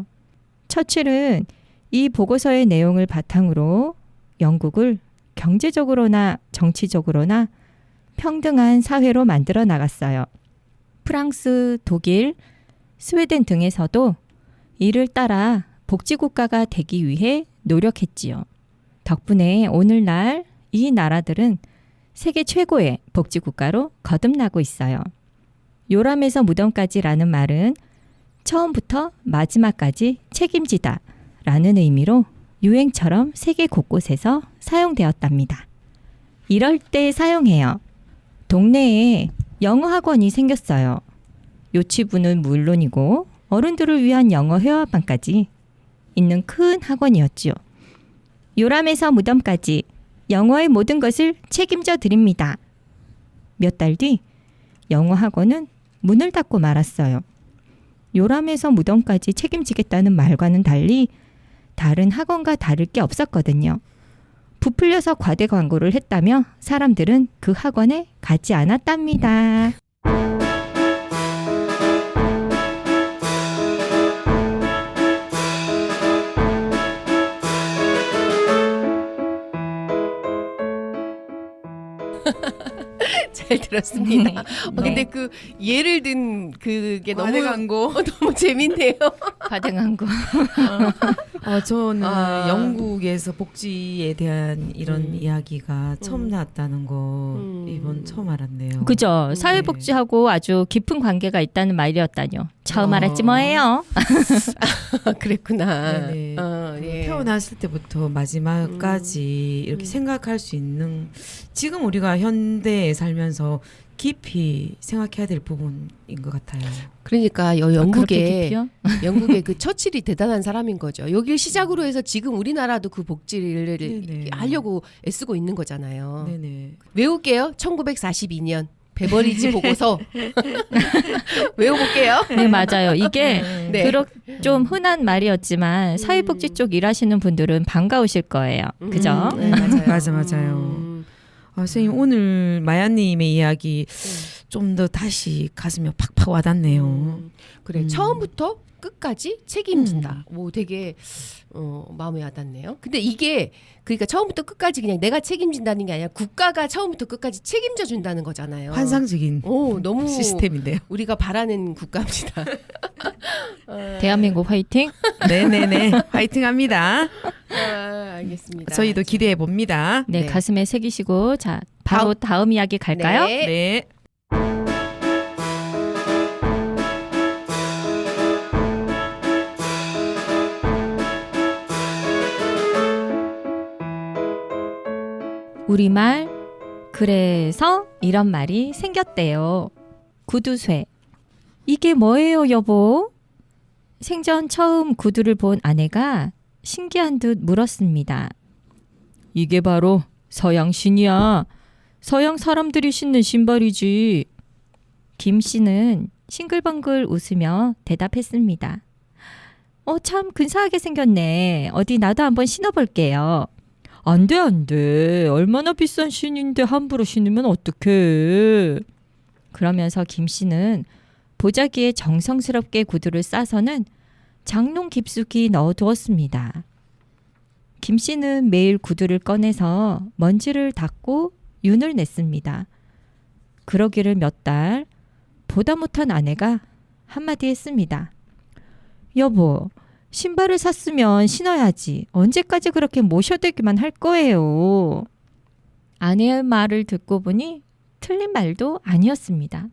처칠은 이 보고서의 내용을 바탕으로 영국을 경제적으로나 정치적으로나 평등한 사회로 만들어 나갔어요. 프랑스, 독일, 스웨덴 등에서도 이를 따라 복지국가가 되기 위해 노력했지요. 덕분에 오늘날 이 나라들은 세계 최고의 복지국가로 거듭나고 있어요. 요람에서 무덤까지라는 말은 처음부터 마지막까지 책임지다 라는 의미로 유행처럼 세계 곳곳에서 사용되었답니다. 이럴 때 사용해요. 동네에 영어 학원이 생겼어요. 요치부는 물론이고 어른들을 위한 영어 회화반까지 있는 큰 학원이었지요. 요람에서 무덤까지 영어의 모든 것을 책임져 드립니다. 몇 달 뒤 영어 학원은 문을 닫고 말았어요. 요람에서 무덤까지 책임지겠다는 말과는 달리 다른 학원과 다를 게 없었거든요. 부풀려서 과대 광고를 했다며 사람들은 그 학원에 가지 않았답니다. 잘 들었습니다. 근데 그 예를 든 그게 너무 과대 광고. 너무 재밌네요. 과대광고. 저는 아. 영국에서 복지에 대한 이런 이야기가 처음 나왔다는 거 이번 처음 알았네요. 그죠. 사회복지하고 아주 깊은 관계가 있다는 말이었다뇨. 처음 알았지 뭐예요. 그랬구나. 네네. 예. 태어났을 때부터 마지막까지 이렇게 생각할 수 있는 지금 우리가 현대에 살면서 깊이 생각해야 될 부분인 것 같아요. 그러니까 그렇게 영국의 깊이요? 영국의 그 처칠이 대단한 사람인 거죠. 여길 시작으로 해서 지금 우리나라도 그 복지를 네네. 하려고 애쓰고 있는 거잖아요. 네네. 외울게요. 1942년 베버리지 보고서 외워볼게요. 네, 맞아요. 이게 네. 좀 흔한 말이었지만 사회복지 쪽 일하시는 분들은 반가우실 거예요. 그죠? 네, 맞아요. 맞아요. 선생님 오늘 마야님의 이야기 좀 더 다시 가슴에 팍팍 와닿네요. 그래 처음부터 끝까지 책임진다. 뭐 되게 마음에 와닿네요. 근데 이게 그러니까 처음부터 끝까지 그냥 내가 책임진다는 게 아니라 국가가 처음부터 끝까지 책임져 준다는 거잖아요. 환상적인 너무 시스템인데요. 우리가 바라는 국가입니다. 대한민국 화이팅. 네네네. 화이팅합니다. 알겠습니다. 저희도 기대해 봅니다. 네, 네. 가슴에 새기시고 자 바로 다음 이야기 갈까요? 네. 네. 우리말 그래서 이런 말이 생겼대요. 구두쇠. 이게 뭐예요, 여보? 생전 처음 구두를 본 아내가 신기한 듯 물었습니다. 이게 바로 서양 신이야. 서양 사람들이 신는 신발이지. 김 씨는 싱글벙글 웃으며 대답했습니다. 참 근사하게 생겼네. 어디 나도 한번 신어볼게요. 안 돼. 얼마나 비싼 신인데 함부로 신으면 어떡해. 그러면서 김 씨는 보자기에 정성스럽게 구두를 싸서는 장롱 깊숙이 넣어두었습니다. 김 씨는 매일 구두를 꺼내서 먼지를 닦고 윤을 냈습니다. 그러기를 몇 달, 보다 못한 아내가 한마디 했습니다. 여보, 신발을 샀으면 신어야지. 언제까지 그렇게 모셔대기만 할 거예요. 아내의 말을 듣고 보니 틀린 말도 아니었습니다.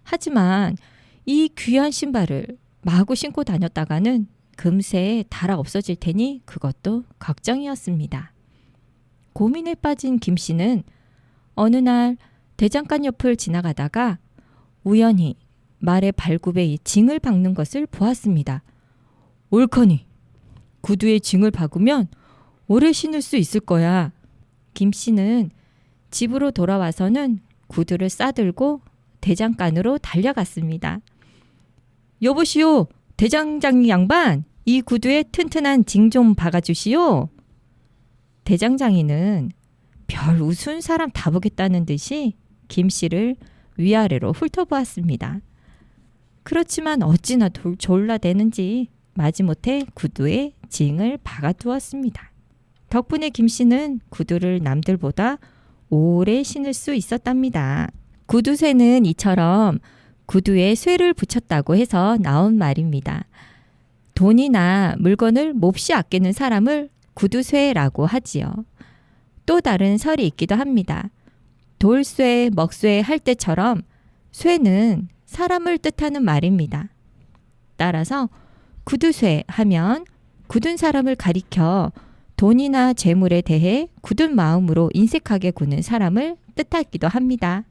하지만 이 귀한 신발을 마구 신고 다녔다가는 금세 닳아 없어질 테니 그것도 걱정이었습니다. 고민에 빠진 김 씨는 어느 날 대장간 옆을 지나가다가 우연히 말의 발굽에 징을 박는 것을 보았습니다. 옳거니 구두에 징을 박으면 오래 신을 수 있을 거야. 김 씨는 집으로 돌아와서는 구두를 싸들고 대장간으로 달려갔습니다. 여보시오, 대장장 양반, 이 구두에 튼튼한 징 좀 박아주시오. 대장장이는 별 우스운 사람 다 보겠다는 듯이 김 씨를 위아래로 훑어보았습니다. 그렇지만 어찌나 졸라대는지 마지못해 구두에 징을 박아두었습니다. 덕분에 김 씨는 구두를 남들보다 오래 신을 수 있었답니다. 구두쇠는 이처럼 구두에 쇠를 붙였다고 해서 나온 말입니다. 돈이나 물건을 몹시 아끼는 사람을 구두쇠라고 하지요. 또 다른 설이 있기도 합니다. 돌쇠, 먹쇠 할 때처럼 쇠는 사람을 뜻하는 말입니다. 따라서 구두쇠 하면 굳은 사람을 가리켜 돈이나 재물에 대해 굳은 마음으로 인색하게 구는 사람을 뜻하기도 합니다.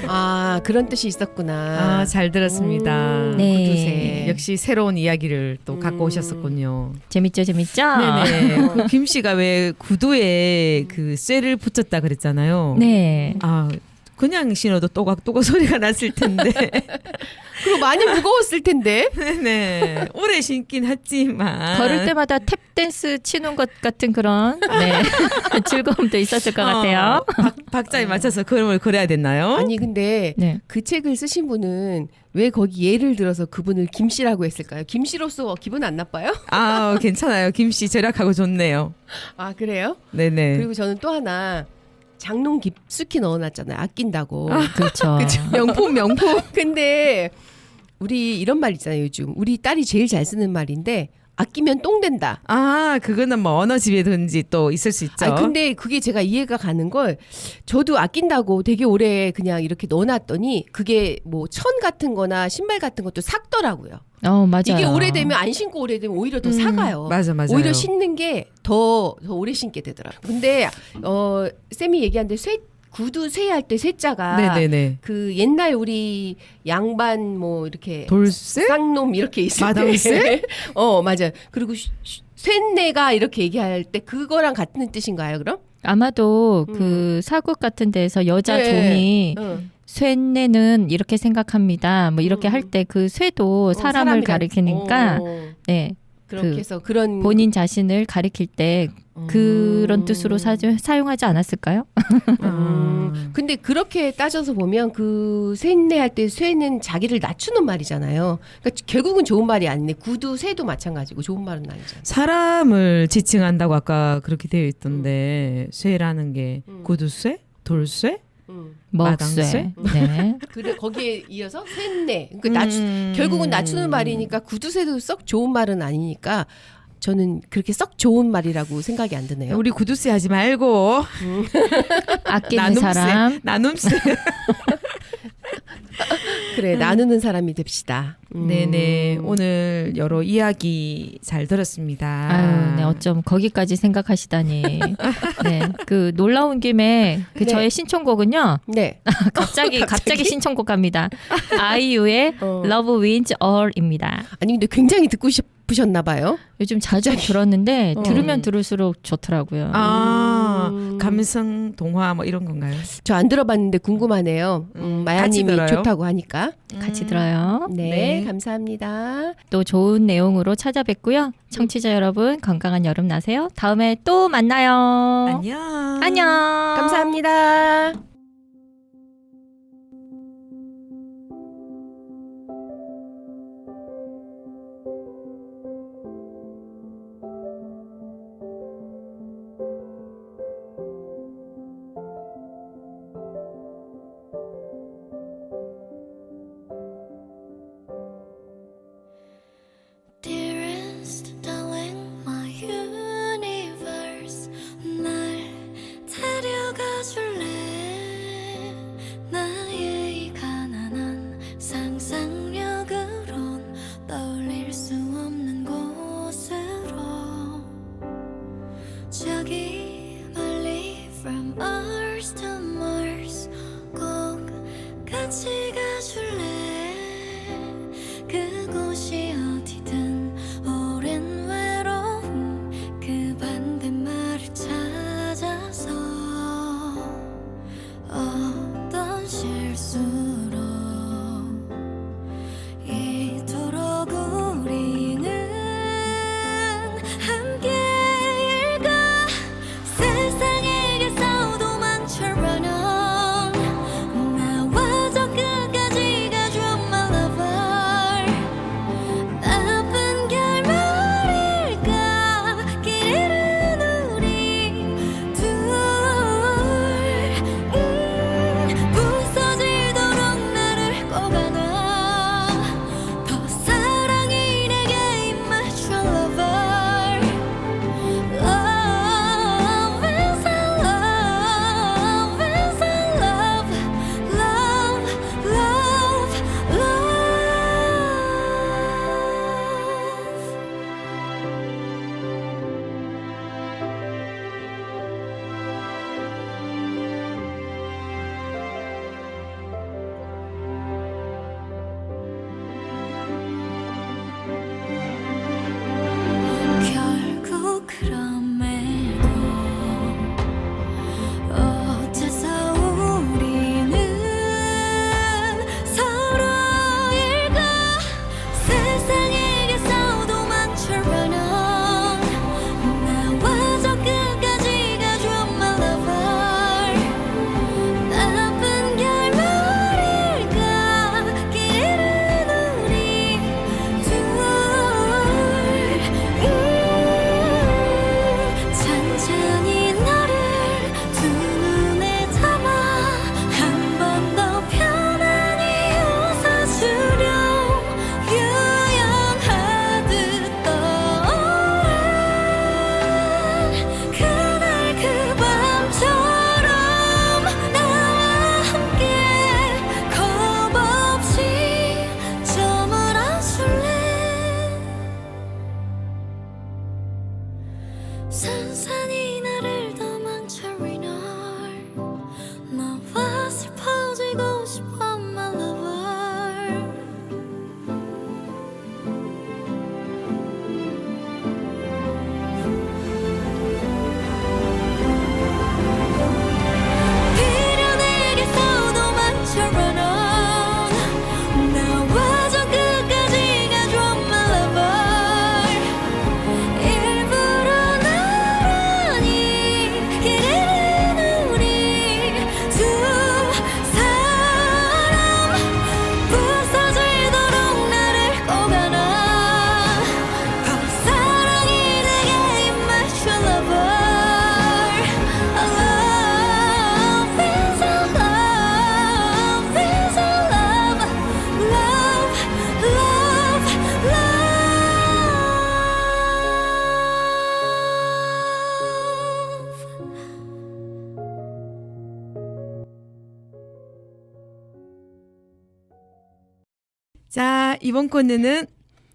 아, 그런 뜻이 있었구나. 아, 잘 들었습니다. 네. 구두쇠. 역시 새로운 이야기를 또 갖고 음. 오셨었군요. 재밌죠, 재밌죠? 네네. 그김 씨가 왜 구두에 그 쇠를 붙였다 그랬잖아요. 네. 아, 그냥 신어도 또각또각 소리가 났을 텐데. 그리고 많이 무거웠을 텐데. 네. 오래 신긴 했지만. 걸을 때마다 탭댄스 치는 것 같은 그런 네. 즐거움도 있었을 것 같아요. 박자에 맞춰서 그림을 그려야 됐나요? 아니 근데 네. 그 책을 쓰신 분은 왜 거기 예를 들어서 그분을 김씨라고 했을까요? 김씨로서 기분 안 나빠요? 아, 괜찮아요. 김 씨 절약하고 좋네요. 아 그래요? 네네. 그리고 저는 또 하나 장롱 깊숙이 넣어놨잖아요. 아낀다고. 그렇죠. 그쵸? 명품. 근데 우리 이런 말 있잖아요. 요즘 우리 딸이 제일 잘 쓰는 말인데 아끼면 똥 된다. 아, 그거는 뭐 어느 집에든지 또 있을 수 있죠. 아 근데 그게 제가 이해가 가는 걸 저도 아낀다고 되게 오래 그냥 이렇게 넣어놨더니 그게 뭐 천 같은 거나 신발 같은 것도 삭더라고요. 맞아요. 이게 오래되면 안 신고 오래되면 오히려 더 사가요. 맞아요. 오히려 신는 게 더 오래 신게 되더라고요. 근데 쌤이 얘기한데 구두 쇠할 때 쇠자가 네네네. 그 옛날 우리 양반 뭐 이렇게 돌쇠? 쌍놈 이렇게 있을 마당쇠? 때 맞아요. 그리고 쇠내가 이렇게 얘기할 때 그거랑 같은 뜻인가요, 그럼? 아마도 그 사국 같은 데서 여자 네. 종이 응. 쇠뇌는 이렇게 생각합니다. 뭐 이렇게 할 때 그 쇠도 사람을 사람이라- 가리키니까 네. 그렇게 그 해서 그런 본인 자신을 가리킬 때 그런 뜻으로 사용하지 않았을까요? 근데 그렇게 따져서 보면 그 쇠내 할 때 쇠는 자기를 낮추는 말이잖아요. 그러니까 결국은 좋은 말이 아니네. 구두 쇠도 마찬가지고 좋은 말은 아니잖아요. 사람을 지칭한다고 아까 그렇게 되어 있던데 쇠라는 게 구두쇠? 돌쇠? 먹쇠. 마당쇠? 네. 그래 거기에 이어서 쇠내. 그러니까 결국은 낮추는 말이니까 구두쇠도 썩 좋은 말은 아니니까 저는 그렇게 썩 좋은 말이라고 생각이 안 드네요. 우리 구두쇠 하지 말고 아끼는 사람. 나눔쇠. 그래 나누는 사람이 됩시다. 네네. 오늘 여러 이야기 잘 들었습니다. 아유, 네, 어쩜 거기까지 생각하시다니. 네, 그 놀라운 김에 그 네. 저의 신청곡은요. 네. 갑자기 신청곡 갑니다. 아이유의 Love Wins All입니다. 아니 근데 굉장히 듣고 싶으셨나 봐요. 요즘 자주 들었는데 들으면 들을수록 좋더라고요. 아, 감성 동화 뭐 이런 건가요? 저 안 들어봤는데 궁금하네요. 마야님이 들어요? 좋다고 하니까. 같이 들어요. 네, 네. 감사합니다. 또 좋은 내용으로 찾아뵙고요. 청취자 여러분 건강한 여름 나세요. 다음에 또 만나요. 안녕. 안녕. 감사합니다. Dearest darling, my universe, 날 데려가 줄래? 나의 이 가난한 상상력으론 떠올릴 수 없는 곳으로 저기 멀리 from Earth to Mars 꼭 같이 가줄래? 그곳이 어디든 오랜 외로움 그 반대말을 찾아서 어떤 실수로 이토록 우리는 함께일까? 세상에게서 도망쳐 run on 나와 저 끝 싶어 my lover 비려 내려서 도망쳐 나와 저 끝까지 가줘 my lover 일부러 나란히 기대는 우리 두 사람 부서지도록 나를 꼭 안아 더 사랑이 되게 임마셔 lover I love is a love is a love love love love 자, 이번 코너는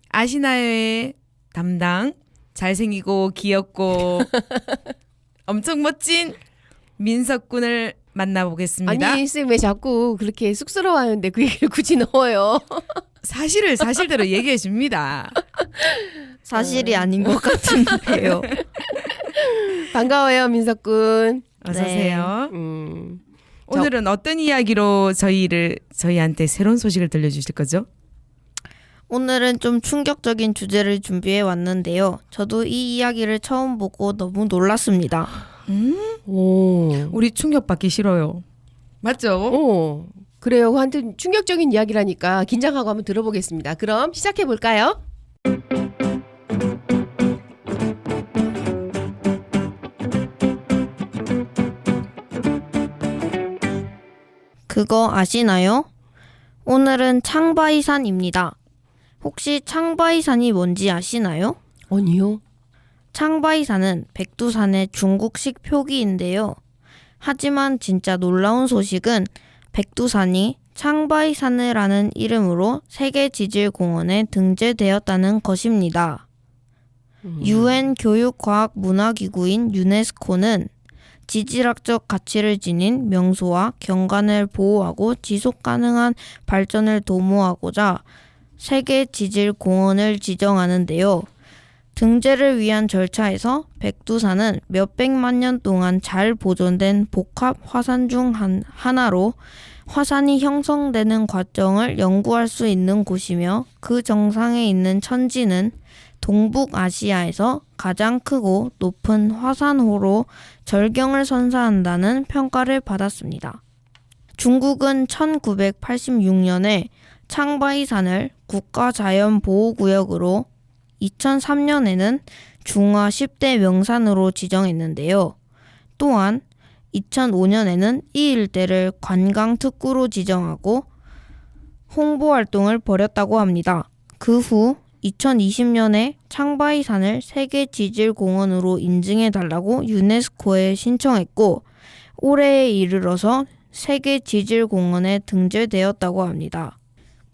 아시나요의 담당 잘생기고 귀엽고 엄청 멋진 민석 군을 만나보겠습니다. 아니 쌤 왜 자꾸 그렇게 쑥스러워하는데 그 얘기를 굳이 넣어요? 사실을 사실대로 얘기해 줍니다. 사실이 아닌 것 같은데요. 반가워요 민석군. 어서 네. 오세요. 오늘은 어떤 이야기로 저희한테 새로운 소식을 들려주실 거죠? 오늘은 좀 충격적인 주제를 준비해 왔는데요. 저도 이 이야기를 처음 보고 너무 놀랐습니다. 오. 우리 충격받기 싫어요. 맞죠? 오. 그래요. 한테 충격적인 이야기라니까 긴장하고 한번 들어보겠습니다. 그럼 시작해 볼까요? 그거 아시나요? 오늘은 창바이산입니다. 혹시 창바이산이 뭔지 아시나요? 아니요. 창바이산은 백두산의 중국식 표기인데요. 하지만 진짜 놀라운 소식은 백두산이 창바이산이라는 이름으로 세계지질공원에 등재되었다는 것입니다. 유엔 교육과학문화기구인 유네스코는 지질학적 가치를 지닌 명소와 경관을 보호하고 지속가능한 발전을 도모하고자 세계지질공원을 지정하는데요. 등재를 위한 절차에서 백두산은 몇백만 년 동안 잘 보존된 복합 화산 중 하나로 화산이 형성되는 과정을 연구할 수 있는 곳이며 그 정상에 있는 천지는 동북아시아에서 가장 크고 높은 화산호로 절경을 선사한다는 평가를 받았습니다. 중국은 1986년에 창바이산을 국가자연보호구역으로 2003년에는 중화 10대 명산으로 지정했는데요. 또한 2005년에는 이 일대를 관광특구로 지정하고 홍보활동을 벌였다고 합니다. 그 후 2020년에 창바이산을 세계지질공원으로 인증해달라고 유네스코에 신청했고 올해에 이르러서 세계지질공원에 등재되었다고 합니다.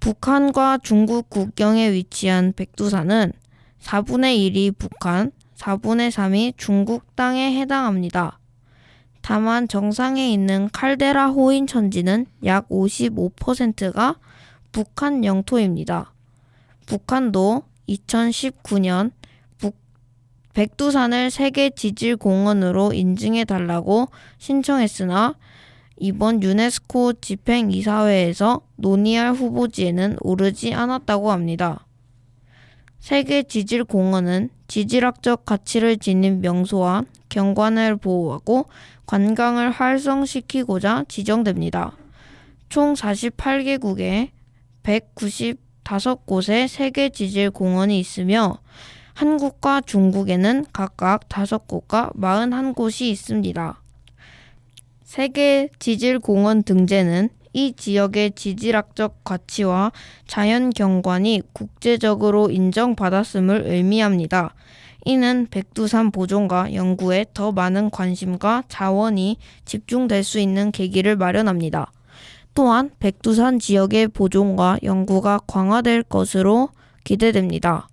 북한과 중국 국경에 위치한 백두산은 4분의 1이 북한, 4분의 3이 중국 땅에 해당합니다. 다만 정상에 있는 칼데라 호인 천지는 약 55%가 북한 영토입니다. 북한도 2019년 백두산을 세계지질공원으로 인증해달라고 신청했으나 이번 유네스코 집행이사회에서 논의할 후보지에는 오르지 않았다고 합니다. 세계지질공원은 지질학적 가치를 지닌 명소와 경관을 보호하고 관광을 활성시키고자 지정됩니다. 총 48개국에 195곳의 세계지질공원이 있으며 한국과 중국에는 각각 5곳과 41곳이 있습니다. 세계지질공원 등재는 이 지역의 지질학적 가치와 자연경관이 국제적으로 인정받았음을 의미합니다. 이는 백두산 보존과 연구에 더 많은 관심과 자원이 집중될 수 있는 계기를 마련합니다. 또한 백두산 지역의 보존과 연구가 강화될 것으로 기대됩니다.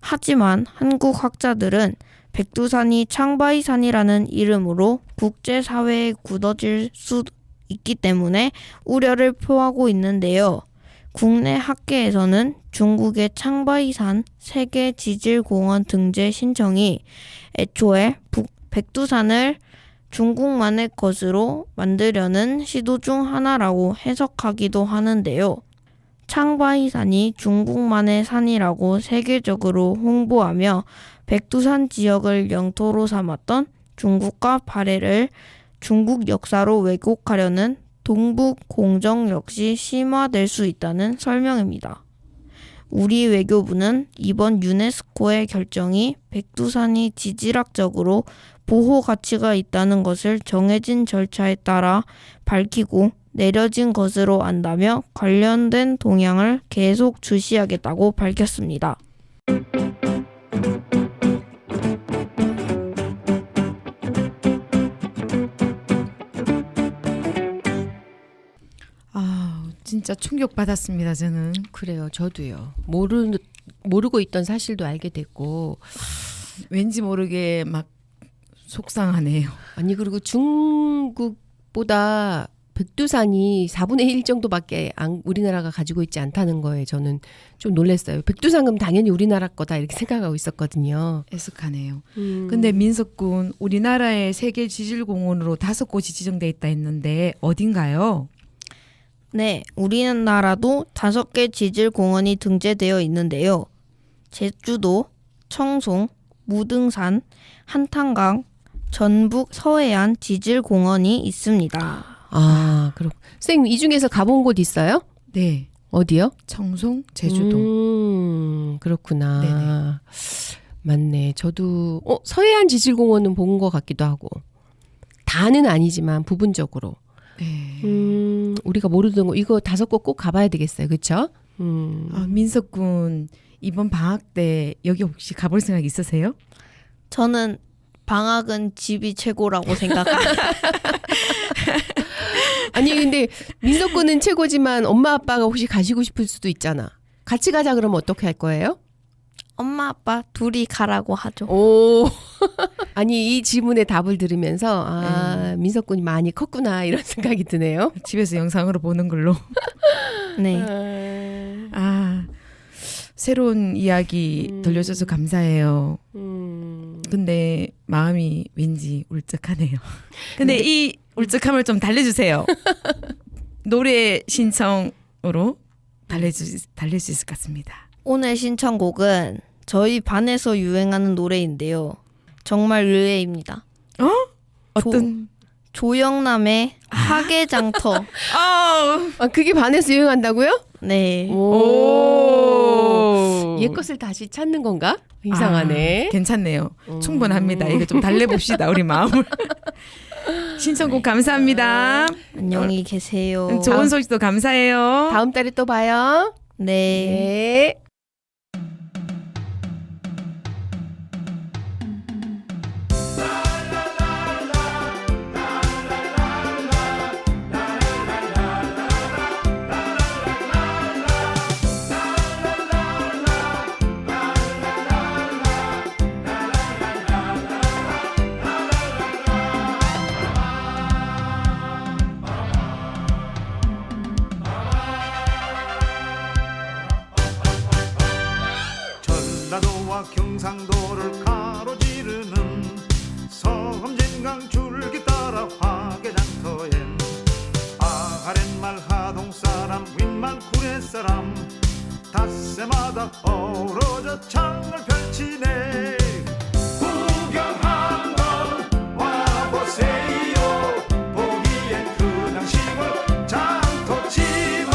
하지만 한국 학자들은 백두산이 창바이산이라는 이름으로 국제사회에 굳어질 수 있기 때문에 우려를 표하고 있는데요. 국내 학계에서는 중국의 창바이산 세계지질공원 등재 신청이 애초에 백두산을 중국만의 것으로 만들려는 시도 중 하나라고 해석하기도 하는데요. 창바이산이 중국만의 산이라고 세계적으로 홍보하며 백두산 지역을 영토로 삼았던 중국과 발해를 중국 역사로 왜곡하려는 동북 공정 역시 심화될 수 있다는 설명입니다. 우리 외교부는 이번 유네스코의 결정이 백두산이 지질학적으로 보호 가치가 있다는 것을 정해진 절차에 따라 밝히고 내려진 것으로 안다며 관련된 동향을 계속 주시하겠다고 밝혔습니다. 진짜 충격받았습니다. 저는. 그래요. 저도요. 모르고 있던 사실도 알게 됐고 왠지 모르게 막 속상하네요. 아니 그리고 중국보다 백두산이 4분의 1 정도밖에 우리나라가 가지고 있지 않다는 거에 저는 좀 놀랐어요. 백두산 그럼 당연히 우리나라 거다 이렇게 생각하고 있었거든요. 애석하네요. 근데 민석군 우리나라의 세계 지질공원으로 5곳이 지정돼 있다 했는데 어딘가요? 네, 우리나라도 5개 지질공원이 등재되어 있는데요. 제주도, 청송, 무등산, 한탄강, 전북 서해안 지질공원이 있습니다. 아, 그렇고. 선생님 이 중에서 가본 곳 있어요? 네. 어디요? 청송, 제주도. 그렇구나. 네네. 맞네. 저도 서해안 지질공원은 본 것 같기도 하고 다는 아니지만 부분적으로. 네. 우리가 모르던 거 이거 5곳 꼭 가봐야 되겠어요. 그렇죠? 민석군 이번 방학 때 여기 혹시 가볼 생각 있으세요? 저는 방학은 집이 최고라고 생각합니다. 아니 근데 민석군은 최고지만 엄마 아빠가 혹시 가시고 싶을 수도 있잖아. 같이 가자 그러면 어떻게 할 거예요? 엄마 아빠 둘이 가라고 하죠. 오. 아니 이 질문의 답을 들으면서 민석군이 많이 컸구나 이런 생각이 드네요. 집에서 영상으로 보는 걸로. 네. 새로운 이야기 들려줘서 감사해요. 근데 마음이 왠지 울적하네요. 근데 이 울적함을 좀 달래주세요. 노래 신청으로 달랠 수 있을 것 같습니다. 오늘 신청곡은 저희 반에서 유행하는 노래인데요. 정말 의외입니다. 어떤? 조영남의 화개장터. 그게 반에서 유행한다고요? 네. 오. 옛 것을 다시 찾는 건가? 이상하네. 괜찮네요. 충분합니다. 이거 좀 달래봅시다. 우리 마음을. 신청곡 감사합니다. 안녕히 계세요. 좋은 소식도 감사해요. 다음 달에 또 봐요. 네. 네. 전라도와 경상도를 가로지르는 서금진강 줄기 따라 화개장터엔 아랫말 하동사람 윗말 구례사람 닷새마다 어우러져 창을 펼치네. 구경 한번 와보세요. 보기엔 그냥 시골 장터지만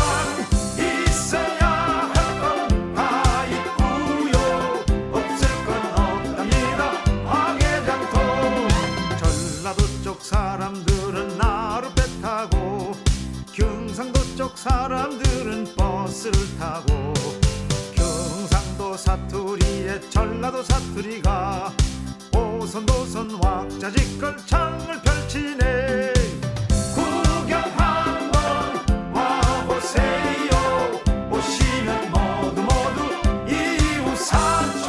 있어야 할 건 다 있고요. 없을 건 없답니다. 화개장터. 전라도 쪽 사람들은 나룻배 타고 경상도 쪽 사람들은 버스를 타고 경상도 사투리에 전라도 사투리가 오손도손 왁자지껄 창을 펼치네. 구경 한번 와보세요. 오시면 모두 이웃 사촌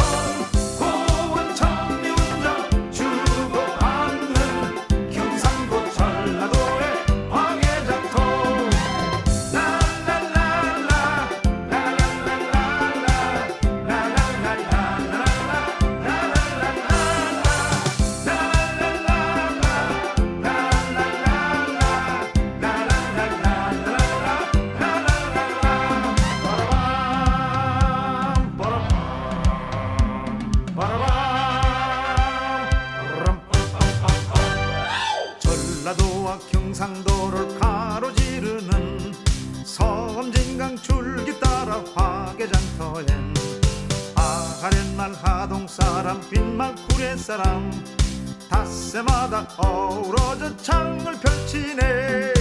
고원 청미운장 주고받는 경상도 전라도의 화개장터. 강도를 가로지르는 섬진강 줄기 따라 화개장터엔 아가렛말 하동사람 빈말 구례사람 닷새마다 어우러져 창을 펼치네.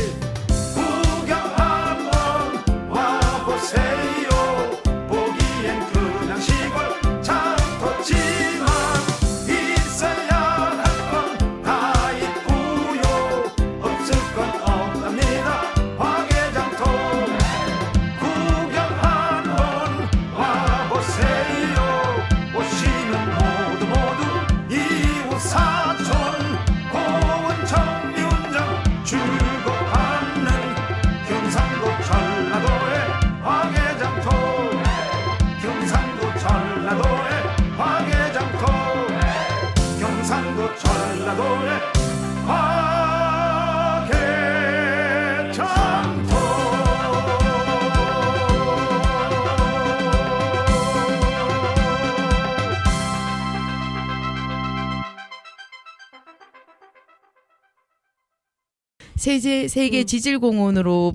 구경 한번 와보세요. 보기엔 그냥 시골 장터지만 있어야 할 건 다 있고요. 없을 건 없답니다. 화개장터 구경 한번 와보세요. 오시면 모두 이웃 사촌 고운 정리운정 주고받는 경상도 전라도의 화개장터. 경상도 전라도의 화개장터. 경상도 전라도의 세계 지질공원으로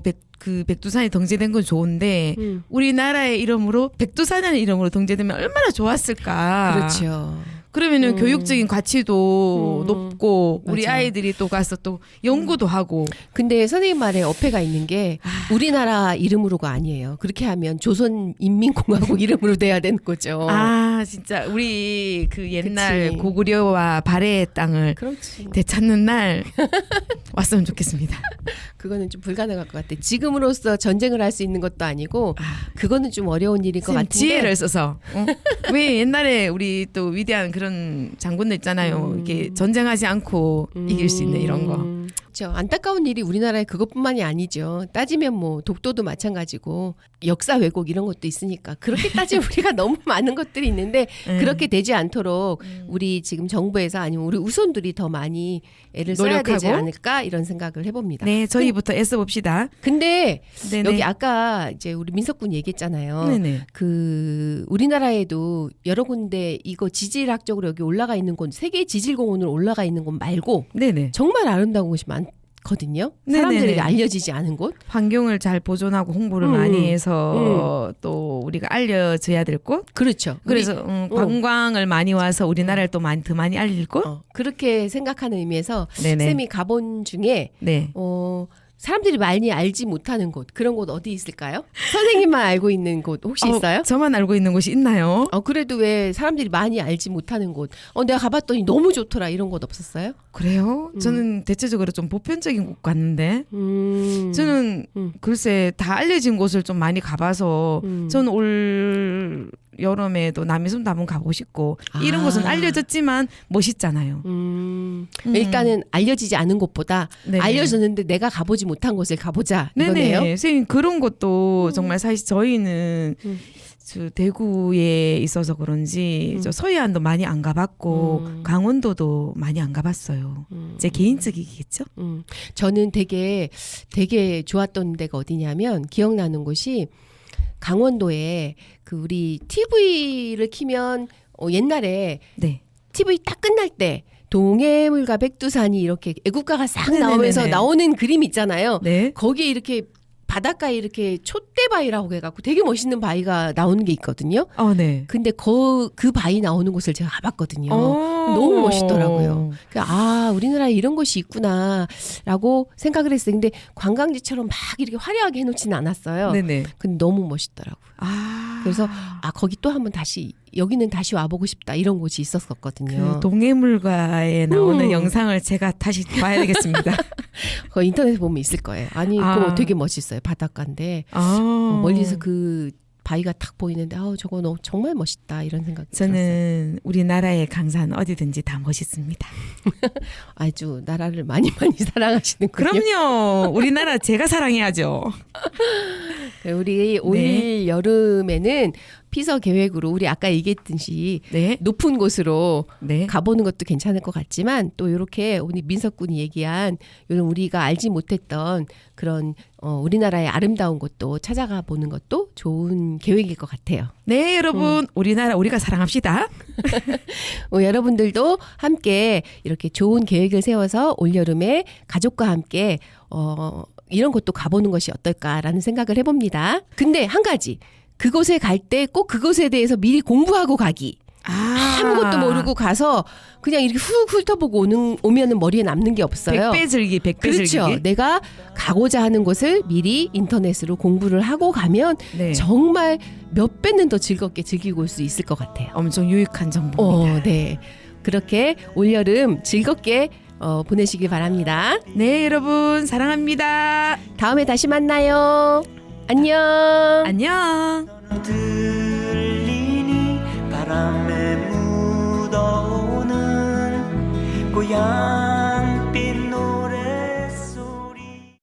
백두산이 등재된 건 좋은데 우리나라의 이름으로 백두산이라는 이름으로 등재되면 얼마나 좋았을까. 그렇죠. 그러면은 교육적인 가치도 높고 우리 맞아. 아이들이 또 가서 또 연구도 하고. 근데 선생님 말에 어폐가 있는 게 우리나라 이름으로가 아니에요. 그렇게 하면 조선인민공화국 이름으로 돼야 되는 거죠. 아 진짜 우리 그 옛날 그치. 고구려와 발해의 땅을 그렇지. 되찾는 날 왔으면 좋겠습니다. 그거는 좀 불가능할 것 같아. 지금으로서 전쟁을 할 수 있는 것도 아니고 그거는 좀 어려운 일일 것 선생님, 같은데. 지혜를 써서 왜 옛날에 우리 또 위대한 그런 장군들 있잖아요. 이렇게 전쟁하지 않고 이길 수 있는 이런 거. 그렇죠. 안타까운 일이 우리나라에 그것뿐만이 아니죠. 따지면 뭐 독도도 마찬가지고 역사 왜곡 이런 것도 있으니까 그렇게 따지면 우리가 너무 많은 것들이 있는데 그렇게 되지 않도록 우리 지금 정부에서 아니면 우리 우손들이 더 많이 애를 써야 노력하고? 되지 않을까 이런 생각을 해봅니다. 네, 저희부터 애써봅시다. 근데 네네. 여기 아까 이제 우리 민석군 얘기했잖아요. 네네. 그 우리나라에도 여러 군데 이거 지질학적으로 여기 올라가 있는 곳 세계 지질공원으로 올라가 있는 곳 말고 네네. 정말 아름다운 곳이 많거든요. 네네네. 사람들에게 알려지지 않은 곳. 환경을 잘 보존하고 홍보를 많이 해서 또 우리가 알려져야 될 곳. 그렇죠. 그래서 관광을 많이 와서 우리나라를 또 더 많이 알릴 곳. 그렇게 생각하는 의미에서 네네. 쌤이 가본 중에 네. 사람들이 많이 알지 못하는 곳 그런 곳 어디 있을까요? 선생님만 알고 있는 곳 혹시 있어요? 저만 알고 있는 곳이 있나요? 그래도 왜 사람들이 많이 알지 못하는 곳 내가 가봤더니 너무 좋더라 이런 곳 없었어요? 그래요? 저는 대체적으로 좀 보편적인 곳 갔는데 저는 글쎄 다 알려진 곳을 좀 많이 가봐서 저는 올 여름에도 남이섬도 한번 가보고 싶고 이런 곳은 알려졌지만 멋있잖아요. 일단은 알려지지 않은 곳보다 네네. 알려졌는데 내가 가보지 못한 곳을 가보자 이거네요. 네네. 선생님 그런 것도 정말 사실 저희는 저 대구에 있어서 그런지 저 서해안도 많이 안 가봤고 강원도도 많이 안 가봤어요. 제 개인적이겠죠? 저는 되게 좋았던 데가 어디냐면 기억나는 곳이 강원도에 그 우리 TV를 키면 옛날에 네. TV 딱 끝날 때 동해물과 백두산이 이렇게 애국가가 싹 네네네네. 나오면서 나오는 그림 있잖아요. 네. 거기에 이렇게 바닷가에 이렇게 촛대바위라고 해갖고 되게 멋있는 바위가 나오는 게 있거든요. 네. 근데 그 바위 나오는 곳을 제가 가봤거든요. 너무 멋있더라고요. 우리나라에 이런 곳이 있구나라고 생각을 했어요. 근데 관광지처럼 막 이렇게 화려하게 해놓지는 않았어요. 네네. 근데 너무 멋있더라고요. 그래서 거기 또 한번 다시 여기는 다시 와보고 싶다 이런 곳이 있었거든요. 그 동해물가에 나오는 영상을 제가 다시 봐야 되겠습니다. 그 인터넷에 보면 있을 거예요. 그거 되게 멋있어요. 바닷가인데 멀리서 그 바위가 탁 보이는데 저거 정말 멋있다 이런 생각이 들었어요. 저는 우리나라의 강산 어디든지 다 멋있습니다. 아주 나라를 많이 사랑하시는군요. 그럼요. 우리나라 제가 사랑해야죠. 우리 올 여름에는 피서 계획으로 우리 아까 얘기했듯이 네. 높은 곳으로 네. 가보는 것도 괜찮을 것 같지만 또 이렇게 우리 민석 군이 얘기한 이런 우리가 알지 못했던 그런 우리나라의 아름다운 곳도 찾아가 보는 것도 좋은 계획일 것 같아요. 네, 여러분. 우리나라 우리가 사랑합시다. 여러분들도 함께 이렇게 좋은 계획을 세워서 올여름에 가족과 함께 이런 곳도 가보는 것이 어떨까라는 생각을 해봅니다. 근데 한 가지 그곳에 갈 때 꼭 그곳에 대해서 미리 공부하고 가기. 아무것도 모르고 가서 그냥 이렇게 훅 훑어보고 오면은 머리에 남는 게 없어요. 백배 그렇죠. 즐기기. 내가 가고자 하는 곳을 미리 인터넷으로 공부를 하고 가면 네. 정말 몇 배는 더 즐겁게 즐기고 올 수 있을 것 같아요. 엄청 유익한 정보입니다. 네. 그렇게 올여름 즐겁게 보내시길 바랍니다. 네, 여러분 사랑합니다. 다음에 다시 만나요. 안녕. 안녕. 들리니 바람에 묻어오는 고향